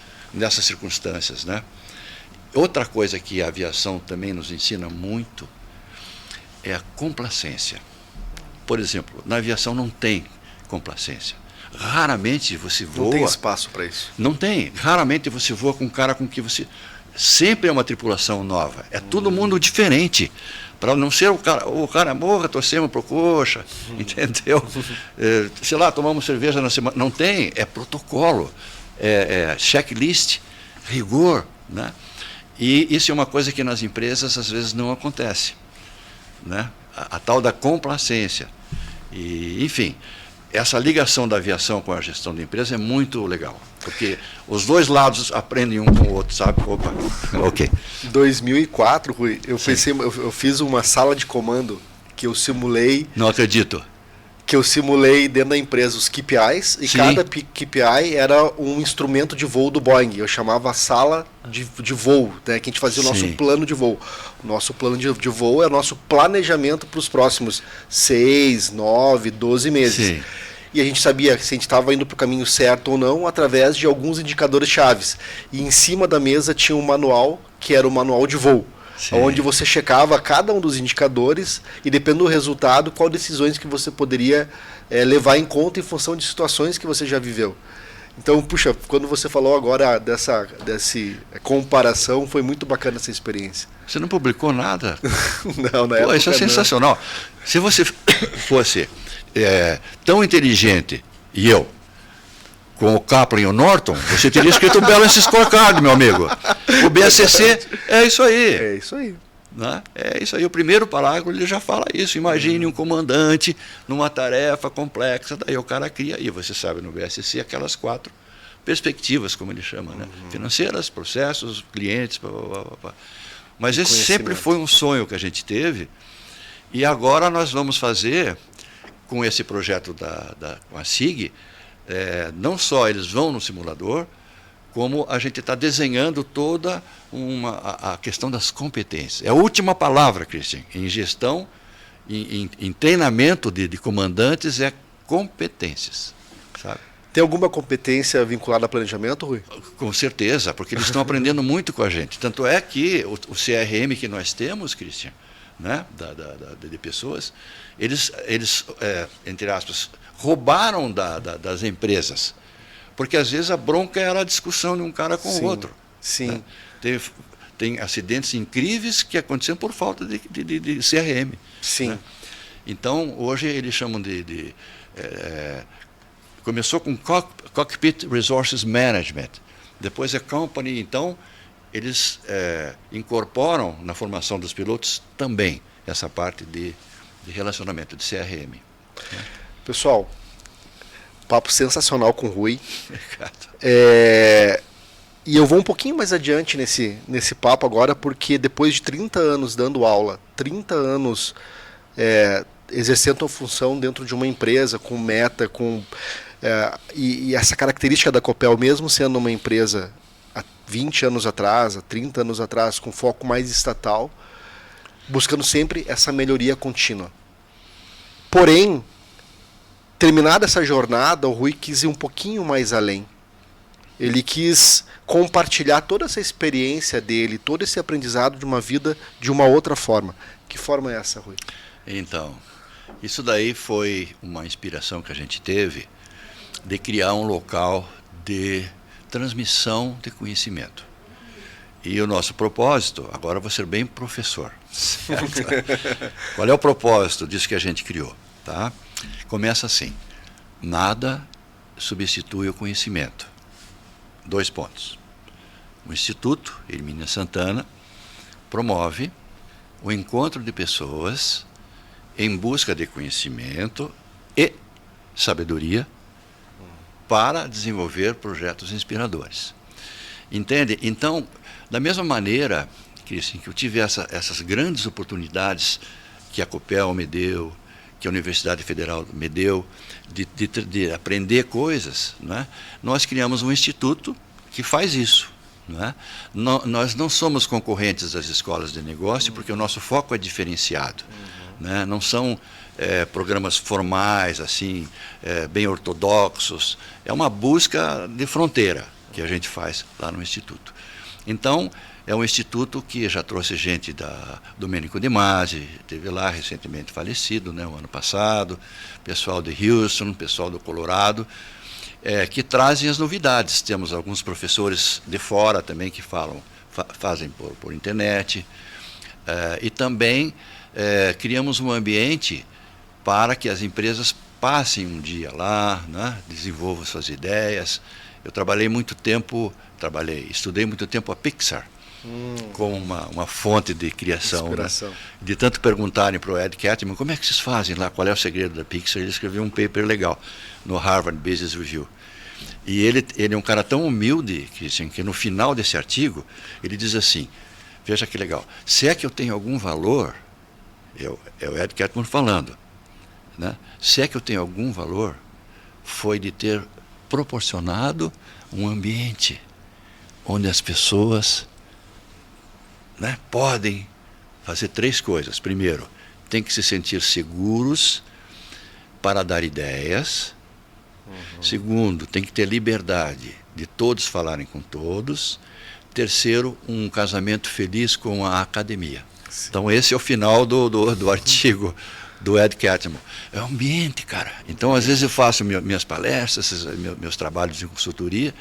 Speaker 2: circunstâncias, né? Outra coisa que a aviação também nos ensina muito é a complacência. Por exemplo, na aviação não tem complacência. Raramente você voa...
Speaker 1: Não tem espaço para isso.
Speaker 2: Não tem. Raramente você voa com um cara com que você... Sempre é uma tripulação nova. É todo mundo diferente. Para não ser o cara morra, torcemos pro coxa, entendeu? Sei lá, tomamos cerveja na semana. Não tem. É protocolo. É checklist, rigor, né? E isso é uma coisa que nas empresas às vezes não acontece, né? A tal da complacência. E, enfim... Essa ligação da aviação com a gestão da empresa é muito legal, porque os dois lados aprendem um com o outro, sabe? Opa, ok.
Speaker 1: Em 2004, Rui, eu fiz uma sala de comando que eu simulei...
Speaker 2: Não acredito.
Speaker 1: Que eu simulei dentro da empresa os KPIs, e cada KPI era um instrumento de voo do Boeing. Eu chamava sala de voo, né, que a gente fazia o nosso plano de voo. O nosso plano de voo é o nosso planejamento para os próximos 6, 9, 12 meses. Sim. E a gente sabia se a gente estava indo para o caminho certo ou não através de alguns indicadores chaves. E em cima da mesa tinha um manual, que era o manual de voo. Sim. Onde você checava cada um dos indicadores e, dependendo do resultado, qual decisões que você poderia levar em conta em função de situações que você já viveu. Então, puxa, quando você falou agora dessa comparação, foi muito bacana essa experiência.
Speaker 2: Você não publicou nada?
Speaker 1: Não, na época
Speaker 2: isso é sensacional. Se você fosse tão inteligente, e eu, com o Kaplan e o Norton, você teria escrito um Balance Scorecard, meu amigo. O BSC é isso aí.
Speaker 1: É isso aí.
Speaker 2: Né? É isso aí. O primeiro parágrafo ele já fala isso. Imagine um comandante numa tarefa complexa. Daí o cara cria, e você sabe no BSC, aquelas 4 perspectivas, como ele chama, né? Financeiras, processos, clientes. Mas esse sempre foi um sonho que a gente teve. E agora nós vamos fazer, com esse projeto com a SIG, não só eles vão no simulador, como a gente está desenhando toda a questão das competências. É a última palavra, Christian, em gestão, em treinamento de comandantes, é competências, sabe?
Speaker 1: Tem alguma competência vinculada a planejamento, Rui?
Speaker 2: Com certeza, porque eles estão aprendendo muito com a gente. Tanto é que o CRM que nós temos, Christian, né, de pessoas, eles entre aspas, roubaram das empresas. Porque às vezes a bronca era a discussão de um cara com o outro.
Speaker 1: Sim.
Speaker 2: Né? Tem acidentes incríveis que aconteceram por falta de CRM.
Speaker 1: Sim.
Speaker 2: Né? Então, hoje eles chamam começou com Cockpit Resources Management, depois é Company. Então, eles incorporam na formação dos pilotos também essa parte de relacionamento, de CRM. Né?
Speaker 1: Pessoal, papo sensacional com o Rui.
Speaker 2: Obrigado.
Speaker 1: E eu vou um pouquinho mais adiante nesse papo agora, porque depois de 30 anos dando aula, 30 anos exercendo a função dentro de uma empresa, com meta, e essa característica da Copel, mesmo sendo uma empresa há 20 anos atrás, há 30 anos atrás, com foco mais estatal, buscando sempre essa melhoria contínua. Porém, terminada essa jornada, o Rui quis ir um pouquinho mais além. Ele quis compartilhar toda essa experiência dele, todo esse aprendizado de uma vida de uma outra forma. Que forma é essa, Rui?
Speaker 2: Então, isso daí foi uma inspiração que a gente teve de criar um local de transmissão de conhecimento. E o nosso propósito, agora eu vou ser bem professor. Certo? Qual é o propósito disso que a gente criou? Tá? Começa assim: nada substitui o conhecimento. 2 pontos. O Instituto Hermínia Santana promove o encontro de pessoas em busca de conhecimento e sabedoria para desenvolver projetos inspiradores. Entende? Então, da mesma maneira que eu tive essas grandes oportunidades que a Copel me deu, que a Universidade Federal me deu, de aprender coisas, né? Nós criamos um instituto que faz isso. Né? Nós não somos concorrentes das escolas de negócio, porque o nosso foco é diferenciado. Né? Não são programas formais, assim, bem ortodoxos. É uma busca de fronteira que a gente faz lá no Instituto. Então, é um instituto que já trouxe gente da Domênico De Masi, teve lá recentemente falecido, né, o ano passado, pessoal de Houston, pessoal do Colorado, que trazem as novidades. Temos alguns professores de fora também que fazem por internet. E também criamos um ambiente para que as empresas passem um dia lá, né, desenvolvam suas ideias. Eu estudei muito tempo a Pixar, como uma fonte de criação. Né? De tanto perguntarem para o Ed Catmull, como é que vocês fazem lá, qual é o segredo da Pixar, ele escreveu um paper legal no Harvard Business Review. E ele é um cara tão humilde que no final desse artigo, ele diz assim, veja que legal, se é que eu tenho algum valor, é o Ed Catmull falando, né? Se é que eu tenho algum valor, foi de ter proporcionado um ambiente onde as pessoas, né, podem fazer 3 coisas. Primeiro, tem que se sentir seguros para dar ideias. Segundo, tem que ter liberdade de todos falarem com todos. Terceiro, um casamento feliz com a academia. Sim. Então esse é o final do artigo do Ed Catmull. É o ambiente, cara. Então às vezes eu faço minhas palestras, meus trabalhos de consultoria,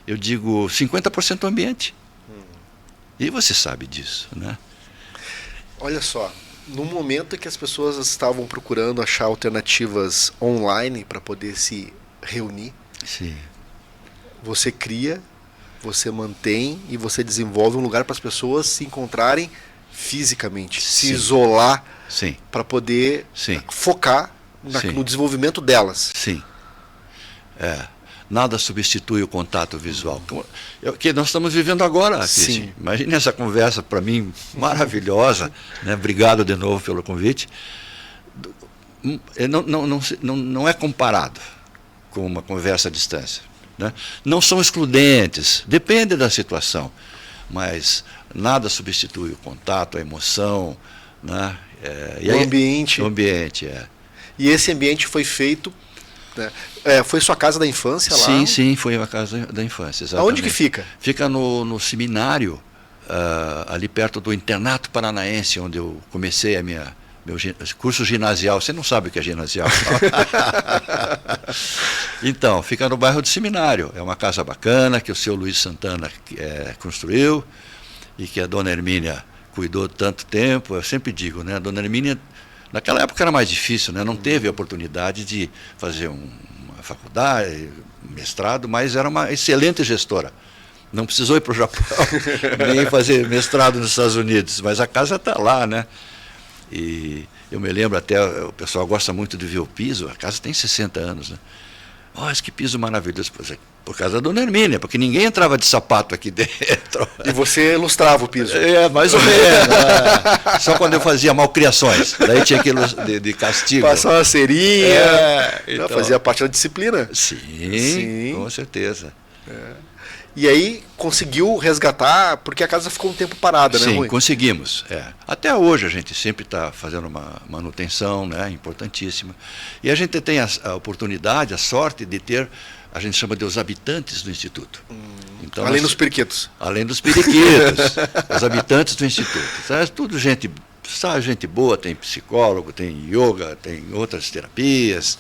Speaker 2: eu digo 50% ambiente. E você sabe disso, né?
Speaker 1: Olha só, no momento em que as pessoas estavam procurando achar alternativas online para poder se reunir,
Speaker 2: sim,
Speaker 1: você cria, você mantém e você desenvolve um lugar para as pessoas se encontrarem fisicamente, sim, se isolar, para poder, sim, focar no desenvolvimento delas.
Speaker 2: Sim. Nada substitui o contato visual. Que nós estamos vivendo agora. Sim. Imagine essa conversa, para mim, maravilhosa. Né? Obrigado de novo pelo convite. Não é comparado com uma conversa à distância. Né? Não são excludentes, depende da situação. Mas nada substitui o contato, a emoção. Né?
Speaker 1: O
Speaker 2: ambiente.
Speaker 1: E esse ambiente foi feito... foi sua casa da infância lá?
Speaker 2: Sim, foi a casa da infância, exatamente.
Speaker 1: Aonde que fica?
Speaker 2: Fica no seminário, ali perto do Internato Paranaense, onde eu comecei meu curso ginasial. Você não sabe o que é ginasial? Então, fica no bairro do Seminário. É uma casa bacana que o seu Luiz Santana construiu e que a dona Hermínia cuidou tanto tempo. Eu sempre digo, né? A dona Hermínia, naquela época era mais difícil, né? Não teve a oportunidade de fazer uma faculdade, mestrado, mas era uma excelente gestora. Não precisou ir para o Japão, nem fazer mestrado nos Estados Unidos, mas a casa está lá, né? E eu me lembro até, o pessoal gosta muito de ver o piso, a casa tem 60 anos, né? Mas que piso maravilhoso. Por causa da dona Hermínia, porque ninguém entrava de sapato aqui dentro.
Speaker 1: E você ilustrava o piso?
Speaker 2: Mais ou menos. Só quando eu fazia malcriações. Daí tinha aquilo de castigo.
Speaker 1: Passar uma cerinha.
Speaker 2: Então,
Speaker 1: fazia parte da disciplina.
Speaker 2: Sim. Com certeza.
Speaker 1: E aí conseguiu resgatar, porque a casa ficou um tempo parada, né,
Speaker 2: Sim,
Speaker 1: Rui?
Speaker 2: conseguimos. Até hoje a gente sempre está fazendo uma manutenção, né, importantíssima. E a gente tem a oportunidade, a sorte de ter, a gente chama de os habitantes do Instituto.
Speaker 1: Então, além dos periquitos.
Speaker 2: Além dos periquitos, os habitantes do Instituto. É tudo gente boa, tem psicólogo, tem yoga, tem outras terapias.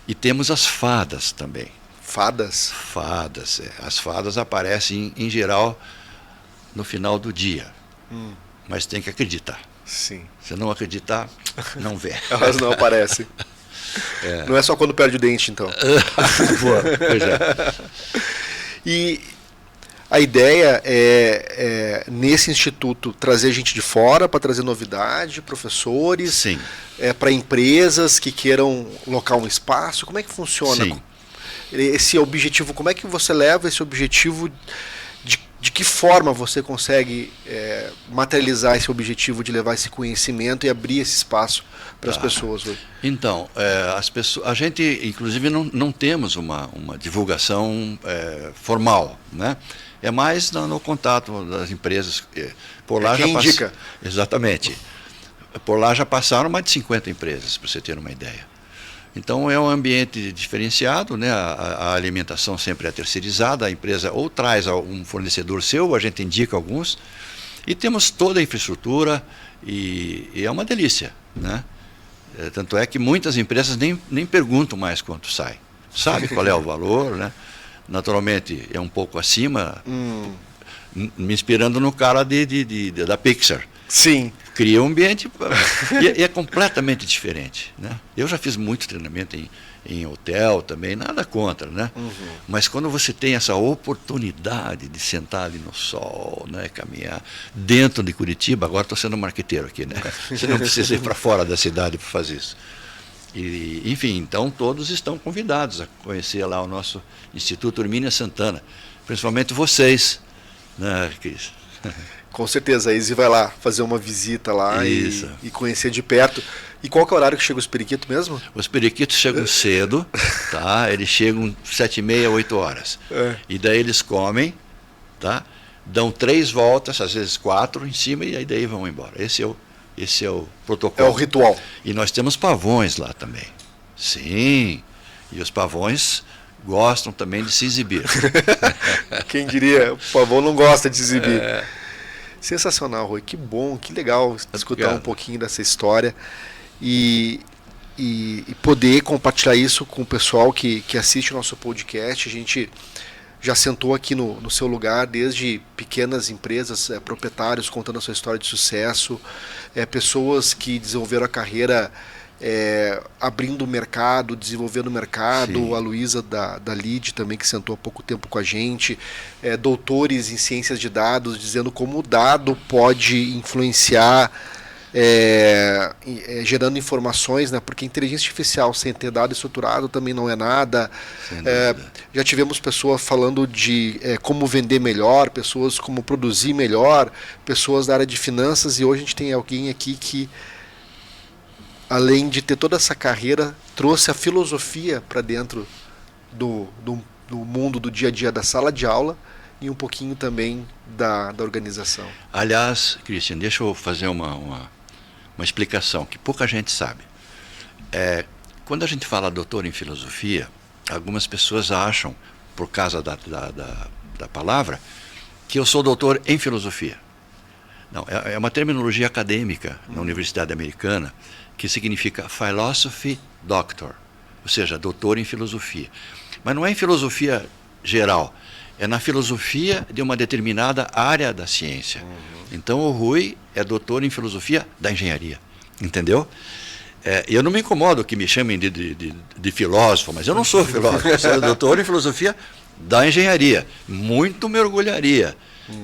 Speaker 2: E temos as fadas também.
Speaker 1: Fadas?
Speaker 2: Fadas. As fadas aparecem, em geral, no final do dia. Mas tem que acreditar.
Speaker 1: Sim.
Speaker 2: Se não acreditar, não vê.
Speaker 1: Elas não aparecem. Não é só quando perde o dente, então.
Speaker 2: Boa, pois é.
Speaker 1: E a ideia é nesse instituto, trazer gente de fora para trazer novidade, professores,
Speaker 2: Sim.
Speaker 1: Para empresas que queiram locar um espaço. Como é que funciona?
Speaker 2: Sim.
Speaker 1: Esse objetivo, como é que você leva esse objetivo, de que forma você consegue materializar esse objetivo de levar esse conhecimento e abrir esse espaço para as pessoas hoje?
Speaker 2: Então, a gente, inclusive, não temos uma divulgação formal, né? É mais no contato das empresas. Por lá
Speaker 1: quem indica.
Speaker 2: Exatamente. Por lá já passaram mais de 50 empresas, para você ter uma ideia. Então é um ambiente diferenciado, né? A alimentação sempre é terceirizada, a empresa ou traz um fornecedor seu, ou a gente indica alguns, e temos toda a infraestrutura e é uma delícia, né? Tanto é que muitas empresas nem perguntam mais quanto sai. Sabe qual é o valor, né? Naturalmente é um pouco acima, me inspirando no cara da Pixar.
Speaker 1: Sim.
Speaker 2: Cria um ambiente e é completamente diferente, né? Eu já fiz muito treinamento em hotel também, nada contra, né? Mas quando você tem essa oportunidade de sentar ali no sol, né, caminhar dentro de Curitiba, agora estou sendo marqueteiro aqui, né? Você não precisa ir para fora da cidade para fazer isso. E, enfim, então todos estão convidados a conhecer lá o nosso Instituto Hermínia Santana, principalmente vocês, né, Cris?
Speaker 1: Com certeza, a Izzy vai lá fazer uma visita lá e conhecer de perto. E qual que é o horário que chega os periquitos mesmo?
Speaker 2: Os periquitos chegam cedo, tá? Eles chegam 7h30, 8 horas. E daí eles comem, tá? Dão 3 voltas, às vezes 4 em cima, e aí daí vão embora. Esse é o protocolo.
Speaker 1: É o ritual.
Speaker 2: E nós temos pavões lá também. Sim, e os pavões gostam também de se exibir.
Speaker 1: Quem diria, o pavão não gosta de se exibir. Sensacional, Rui. Que bom, que legal escutar um pouquinho dessa história e poder compartilhar isso com o pessoal que assiste o nosso podcast. A gente já sentou aqui no seu lugar, desde pequenas empresas, proprietários contando a sua história de sucesso, pessoas que desenvolveram a carreira abrindo o mercado, desenvolvendo o mercado. Sim. A Luísa da LID também, que sentou há pouco tempo com a gente, doutores em ciências de dados, dizendo como o dado pode influenciar, gerando informações, né? Porque inteligência artificial sem ter dado estruturado também não é nada. Já tivemos pessoas falando de como vender melhor, pessoas como produzir melhor, pessoas da área de finanças, e hoje a gente tem alguém aqui que, além de ter toda essa carreira, trouxe a filosofia para dentro do mundo do dia a dia da sala de aula e um pouquinho também da organização.
Speaker 2: Aliás, Christian, deixa eu fazer uma explicação que pouca gente sabe. Quando a gente fala doutor em filosofia, algumas pessoas acham, por causa da palavra, que eu sou doutor em filosofia. Não, é uma terminologia acadêmica na Universidade Americana, que significa Philosophy Doctor, ou seja, doutor em filosofia. Mas não é em filosofia geral, é na filosofia de uma determinada área da ciência. Então o Rui é doutor em filosofia da engenharia, entendeu? Eu não me incomodo que me chamem de filósofo, mas eu não sou filósofo, eu sou doutor em filosofia da engenharia. Muito me orgulharia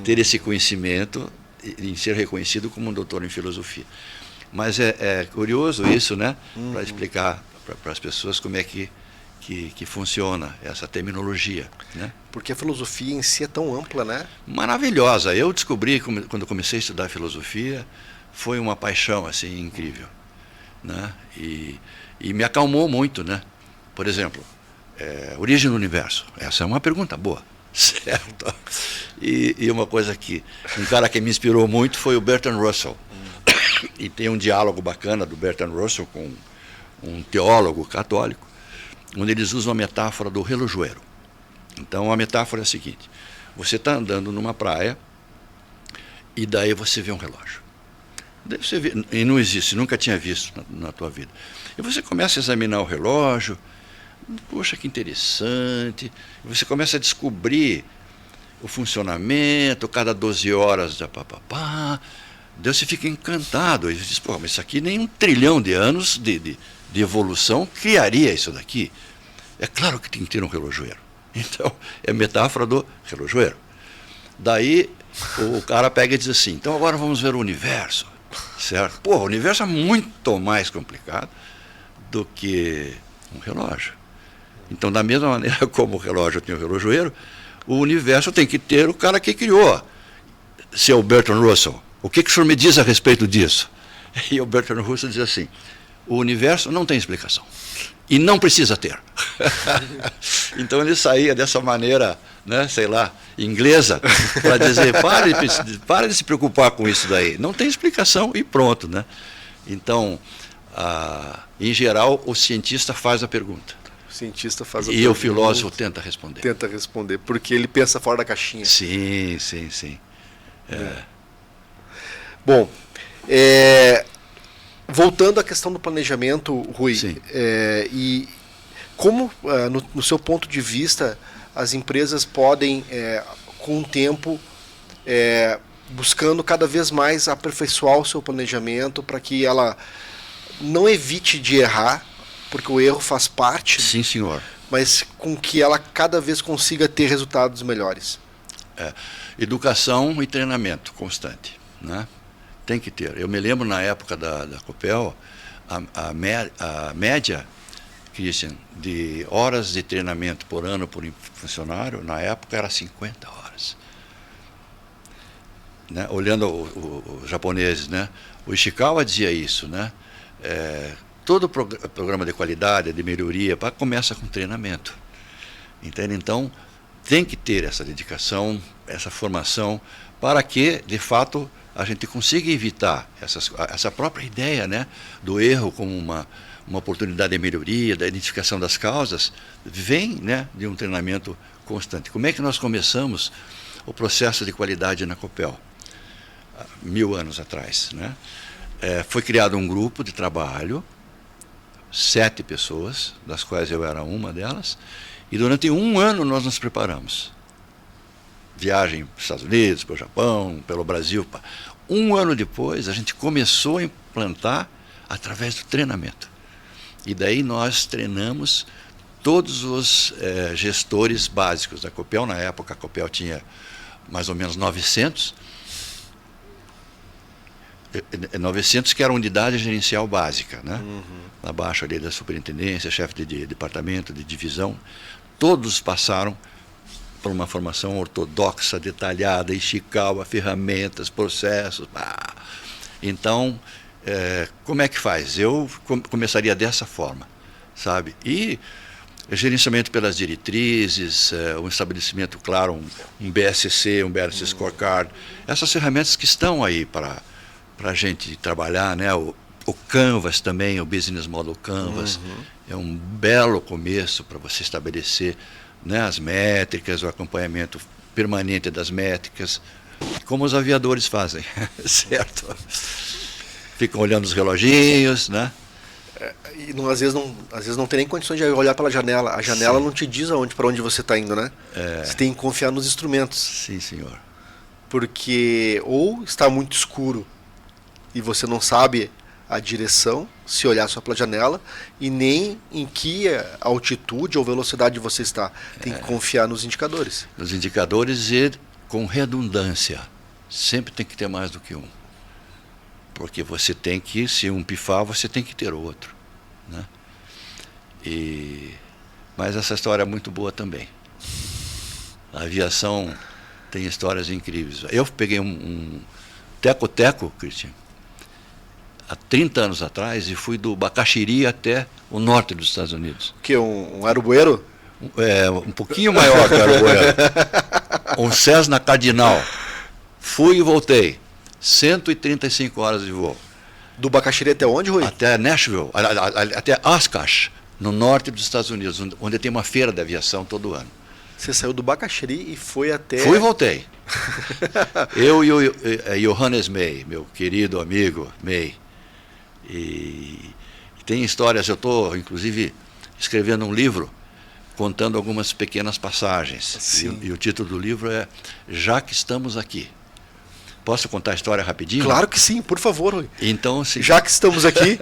Speaker 2: ter esse conhecimento em ser reconhecido como um doutor em filosofia. Mas é curioso isso, né? Para explicar para as pessoas como é que que funciona essa terminologia, né?
Speaker 1: Porque a filosofia em si é tão ampla, né?
Speaker 2: Maravilhosa. Eu descobri, quando comecei a estudar filosofia, foi uma paixão assim incrível, né? E me acalmou muito, né? Por exemplo, origem do universo. Essa é uma pergunta boa, certo? E uma coisa que um cara que me inspirou muito foi o Bertrand Russell. E tem um diálogo bacana do Bertrand Russell com um teólogo católico, onde eles usam a metáfora do relojoeiro. Então a metáfora é a seguinte: você está andando numa praia e daí você vê um relógio. Daí você vê, e não existe, nunca tinha visto na tua vida. E você começa a examinar o relógio, poxa, que interessante. E você começa a descobrir o funcionamento, cada 12 horas, Daí você fica encantado. E diz, pô, mas isso aqui nem 1 trilhão de anos de evolução criaria isso daqui. É claro que tem que ter um relojoeiro. Então, é a metáfora do relojoeiro. Daí, o cara pega e diz assim, então agora vamos ver o universo. Certo? Pô, o universo é muito mais complicado do que um relógio. Então, da mesma maneira como o relógio tem o relojoeiro, o universo tem que ter o cara que criou. Seu Bertrand Russell, o que o senhor me diz a respeito disso? E o Bertrand Russell diz assim, o universo não tem explicação. E não precisa ter. Então ele saía dessa maneira, né, sei lá, inglesa, para dizer, para de se preocupar com isso daí. Não tem explicação e pronto, né? Então, em geral, o cientista faz a pergunta.
Speaker 1: O cientista faz a
Speaker 2: pergunta. E o filósofo tenta responder.
Speaker 1: Tenta responder, porque ele pensa fora da caixinha.
Speaker 2: Sim, sim, sim.
Speaker 1: Bom, voltando à questão do planejamento, Rui, e como, no seu ponto de vista, as empresas podem, com o tempo, buscando cada vez mais aperfeiçoar o seu planejamento para que ela não evite de errar, porque o erro faz parte,
Speaker 2: sim, senhor,
Speaker 1: mas com que ela cada vez consiga ter resultados melhores.
Speaker 2: Educação e treinamento constante, né? Tem que ter. Eu me lembro na época da Copel, a média, Christian, de horas de treinamento por ano por funcionário, na época era 50 horas. Né? Olhando os japoneses, né? O Ishikawa dizia isso, né? Todo programa de qualidade, de melhoria, começa com treinamento. Entende? Então, tem que ter essa dedicação, essa formação, para que, de fato, a gente consiga evitar essa própria ideia, né, do erro como uma oportunidade de melhoria, da identificação das causas, vem, né, de um treinamento constante. Como é que nós começamos o processo de qualidade na Copel? 1000 anos atrás, né? Foi criado um grupo de trabalho, 7 pessoas, das quais eu era uma delas, e durante 1 ano nós nos preparamos. Viagem para os Estados Unidos, para o Japão, pelo Brasil. 1 ano depois, a gente começou a implantar através do treinamento. E daí nós treinamos todos os gestores básicos da Copel. Na época, a Copel tinha mais ou menos 900, que era a unidade gerencial básica, né? Abaixo ali da superintendência, chefe de departamento, de divisão. Todos passaram por uma formação ortodoxa, detalhada, Ishikawa, ferramentas, processos. Então, como é que faz? Eu começaria dessa forma, sabe? E gerenciamento pelas diretrizes, um estabelecimento claro, um BSC, um BSC Scorecard, essas ferramentas que estão aí para a gente trabalhar, né? O Canvas também, o Business Model Canvas, é um belo começo para você estabelecer, né, as métricas, o acompanhamento permanente das métricas, como os aviadores fazem, certo? Ficam olhando os reloginhos, né?
Speaker 1: E às vezes não tem nem condições de olhar pela janela. A janela não te diz para onde você está indo, né? Você tem que confiar nos instrumentos.
Speaker 2: Sim, senhor.
Speaker 1: Porque ou está muito escuro e você não sabe a direção, se olhar só pela janela, e nem em que altitude ou velocidade você está. Tem que confiar nos indicadores.
Speaker 2: Nos indicadores e com redundância. Sempre tem que ter mais do que um. Porque você tem que, se um pifar, você tem que ter outro, né? Mas essa história é muito boa também. A aviação tem histórias incríveis. Eu peguei um teco-teco, Cristian, há 30 anos atrás, e fui do Bacaxiri até o norte dos Estados Unidos.
Speaker 1: Que um aeroboeiro?
Speaker 2: Um pouquinho maior que o aeroboeiro. Um Cessna Cardinal. Fui e voltei. 135 horas de voo.
Speaker 1: Do Bacaxiri até onde, Rui?
Speaker 2: Até Nashville, até Oshkosh, no norte dos Estados Unidos, onde tem uma feira de aviação todo ano.
Speaker 1: Você saiu do Bacaxiri e foi até...
Speaker 2: Fui e voltei. Eu e o Johannes May, meu querido amigo May. E tem histórias, eu estou, inclusive, escrevendo um livro contando algumas pequenas passagens. E o título do livro é Já que Estamos Aqui. Posso contar a história rapidinho?
Speaker 1: Claro que sim, por favor, Rui.
Speaker 2: Então,
Speaker 1: já que estamos aqui...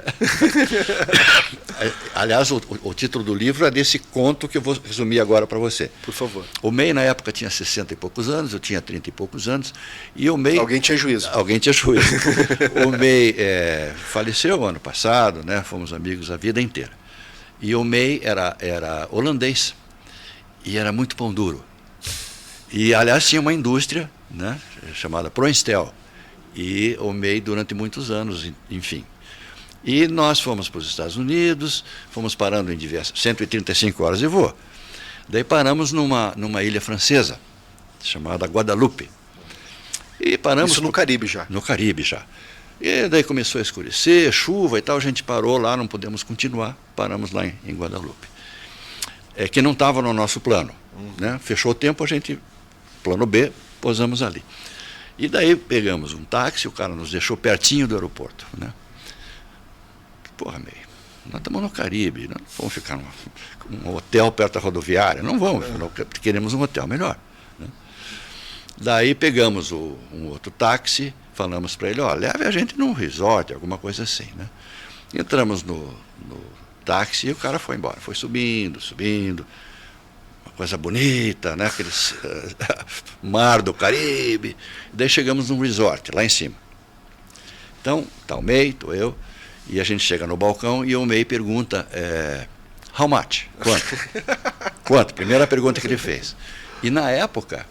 Speaker 2: Aliás, o título do livro é desse conto que eu vou resumir agora para você.
Speaker 1: Por favor.
Speaker 2: O May, na época, tinha 60 e poucos anos, eu tinha 30 e poucos anos. E o May...
Speaker 1: Alguém tinha juízo.
Speaker 2: Alguém tinha juízo. O May faleceu ano passado, né? Fomos amigos a vida inteira. E o May era holandês e era muito pão duro. E, aliás, tinha uma indústria, né, chamada Proinstel. E o May durante muitos anos, enfim. E nós fomos para os Estados Unidos, fomos parando em diversas... 135 horas de voo. Daí paramos numa ilha francesa, chamada Guadalupe. E paramos...
Speaker 1: Isso no Caribe já.
Speaker 2: No Caribe já. E daí começou a escurecer, chuva e tal, a gente parou lá, não podemos continuar, paramos lá em Guadalupe. Que não estava no nosso plano. Né? Fechou o tempo, a gente... Plano B, posamos ali. E daí pegamos um táxi, o cara nos deixou pertinho do aeroporto. Né? Porra, meio, nós estamos no Caribe, não vamos ficar num hotel perto da rodoviária, não vamos, queremos um hotel melhor. Né? Daí pegamos um outro táxi, falamos para ele, leve a gente num resort, alguma coisa assim. Né? Entramos no táxi e o cara foi embora, foi subindo, coisa bonita, né? Aqueles mar do Caribe. Daí chegamos num resort, lá em cima. Então, tá o May, tô eu, e a gente chega no balcão e o May pergunta, how much? Quanto? Quanto? Primeira pergunta que ele fez. E na época,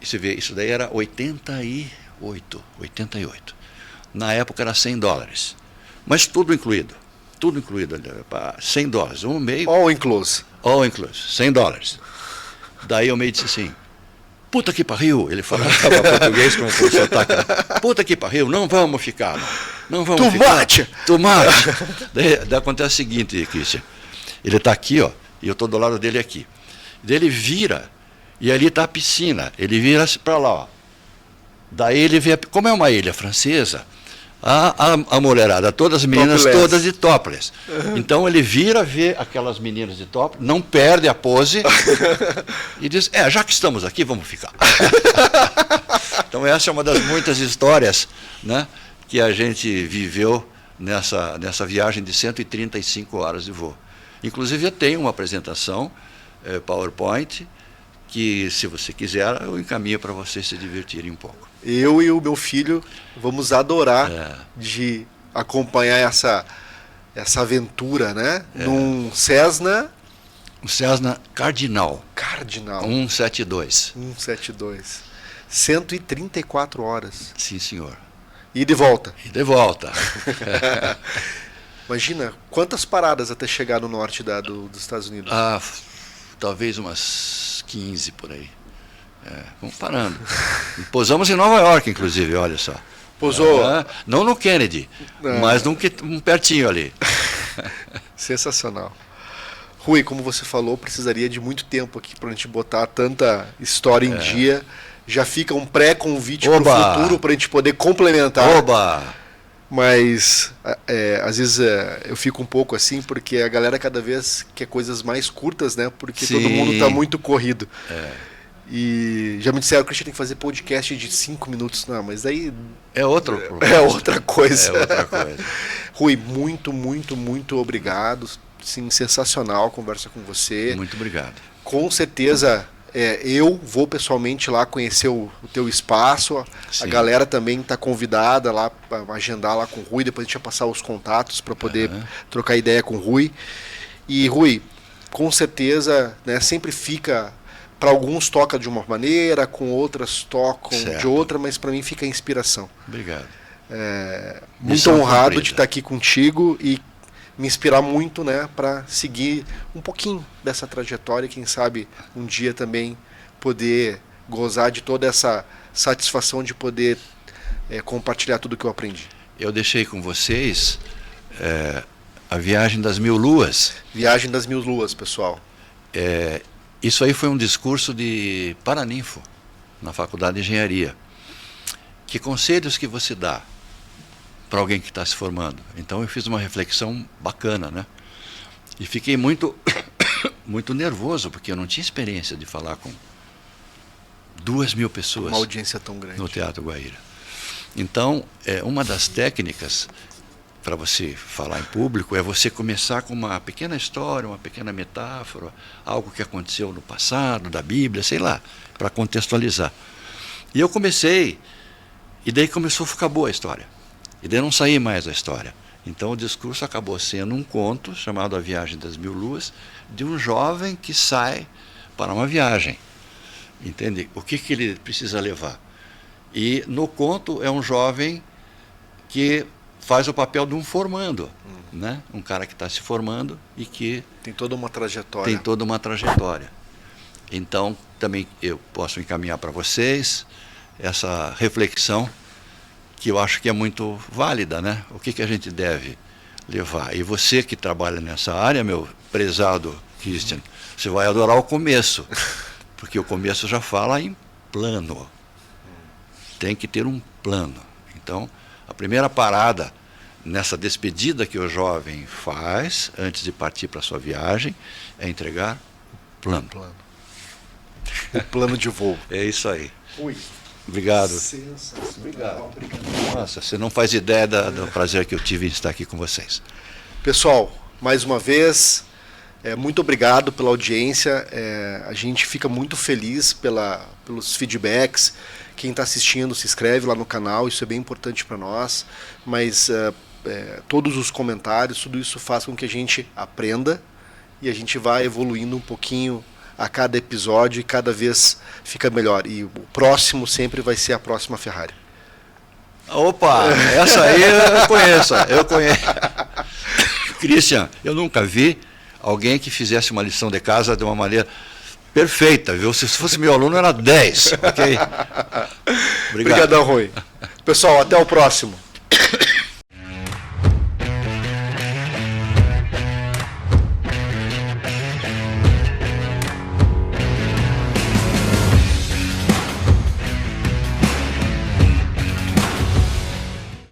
Speaker 2: você vê, isso daí era 88. Na época era $100. Mas tudo incluído, $100. Um May...
Speaker 1: All inclusive.
Speaker 2: All inclusive, $100. Daí o May disse assim, puta que pariu, ele falava português com sotaque, puta que pariu, não vamos ficar, não vamos ficar. Tomate! Daí acontece o seguinte, Cristian, ele está aqui, ó, e eu estou do lado dele aqui. Daí ele vira, e ali está a piscina, ele vira para lá, ó. Daí ele vê, como é uma ilha francesa, a mulherada, todas as meninas, topless. Todas de topless. Então ele vira, vê aquelas meninas de topless, não perde a pose e diz, já que estamos aqui, vamos ficar. Então essa é uma das muitas histórias, né, que a gente viveu nessa viagem de 135 horas de voo. Inclusive eu tenho uma apresentação, PowerPoint, que se você quiser eu encaminho para vocês se divertirem um pouco.
Speaker 1: Eu e o meu filho vamos adorar de acompanhar essa aventura, né? Num Cessna...
Speaker 2: Um Cessna Cardinal. 172.
Speaker 1: 134 horas.
Speaker 2: Sim, senhor.
Speaker 1: E de volta. Imagina, quantas paradas até chegar no norte dos Estados Unidos?
Speaker 2: Talvez umas 15 por aí. Vamos parando. E pousamos em Nova York, inclusive, olha só.
Speaker 1: Pousou?
Speaker 2: Não no Kennedy, mas um pertinho ali.
Speaker 1: Sensacional. Rui, como você falou, precisaria de muito tempo aqui para a gente botar tanta história em dia. Já fica um pré-convite para o futuro para a gente poder complementar. Mas às vezes eu fico um pouco assim, porque a galera cada vez quer coisas mais curtas, né? Porque todo mundo está muito corrido. E já me disseram que a gente tem que fazer podcast de 5 minutos. Não, mas daí...
Speaker 2: É outra
Speaker 1: coisa.
Speaker 2: É outra coisa.
Speaker 1: Rui, muito obrigado. Sim, sensacional a conversa com você.
Speaker 2: Muito obrigado.
Speaker 1: Com certeza eu vou pessoalmente lá conhecer o teu espaço. Sim. A galera também está convidada lá para agendar lá com o Rui. Depois a gente vai passar os contatos para poder trocar ideia com o Rui. E Rui, com certeza, né, sempre fica, para alguns toca de uma maneira, com outras tocam de outra, mas para mim fica a inspiração.
Speaker 2: Obrigado.
Speaker 1: Muito honrado de estar aqui contigo e me inspirar muito, né, para seguir um pouquinho dessa trajetória e quem sabe um dia também poder gozar de toda essa satisfação de poder compartilhar tudo que eu aprendi.
Speaker 2: Eu deixei com vocês a Viagem das Mil Luas.
Speaker 1: Viagem das Mil Luas, pessoal.
Speaker 2: Isso aí foi um discurso de Paraninfo, na Faculdade de Engenharia. Que conselhos que você dá para alguém que está se formando? Então eu fiz uma reflexão bacana, né? E fiquei muito, muito nervoso, porque eu não tinha experiência de falar com 2.000 pessoas.
Speaker 1: Uma audiência tão grande.
Speaker 2: No Teatro Guaíra. Então, uma das técnicas para você falar em público é você começar com uma pequena história, uma pequena metáfora, algo que aconteceu no passado, da Bíblia, sei lá, para contextualizar. E eu comecei, e daí começou a ficar boa a história. E daí não saí mais da história. Então o discurso acabou sendo um conto chamado A Viagem das Mil Luas, de um jovem que sai para uma viagem. Entende? O que ele precisa levar? E no conto é um jovem que faz o papel de um formando, né? Um cara que está se formando e que
Speaker 1: tem toda uma trajetória.
Speaker 2: Tem toda uma trajetória. Então, também eu posso encaminhar para vocês essa reflexão que eu acho que é muito válida, né? O que a gente deve levar? E você que trabalha nessa área, meu prezado Christian, você vai adorar o começo, porque o começo já fala em plano. Tem que ter um plano. Então, a primeira parada nessa despedida que o jovem faz, antes de partir para a sua viagem, é entregar o plano.
Speaker 1: O plano de voo.
Speaker 2: É isso aí.
Speaker 1: Ui.
Speaker 2: Obrigado.
Speaker 1: Sensacional.
Speaker 2: Obrigado. Nossa, você não faz ideia do prazer que eu tive em estar aqui com vocês.
Speaker 1: Pessoal, mais uma vez, muito obrigado pela audiência. A gente fica muito feliz pelos feedbacks. Quem está assistindo, se inscreve lá no canal, isso é bem importante para nós. Mas todos os comentários, tudo isso faz com que a gente aprenda e a gente vá evoluindo um pouquinho a cada episódio e cada vez fica melhor. E o próximo sempre vai ser a próxima Ferrari.
Speaker 2: Opa, essa aí eu conheço. Christian, eu nunca vi alguém que fizesse uma lição de casa de uma maneira perfeita, viu? Se fosse meu aluno era 10, ok?
Speaker 1: Obrigadão, Rui. Pessoal, até o próximo.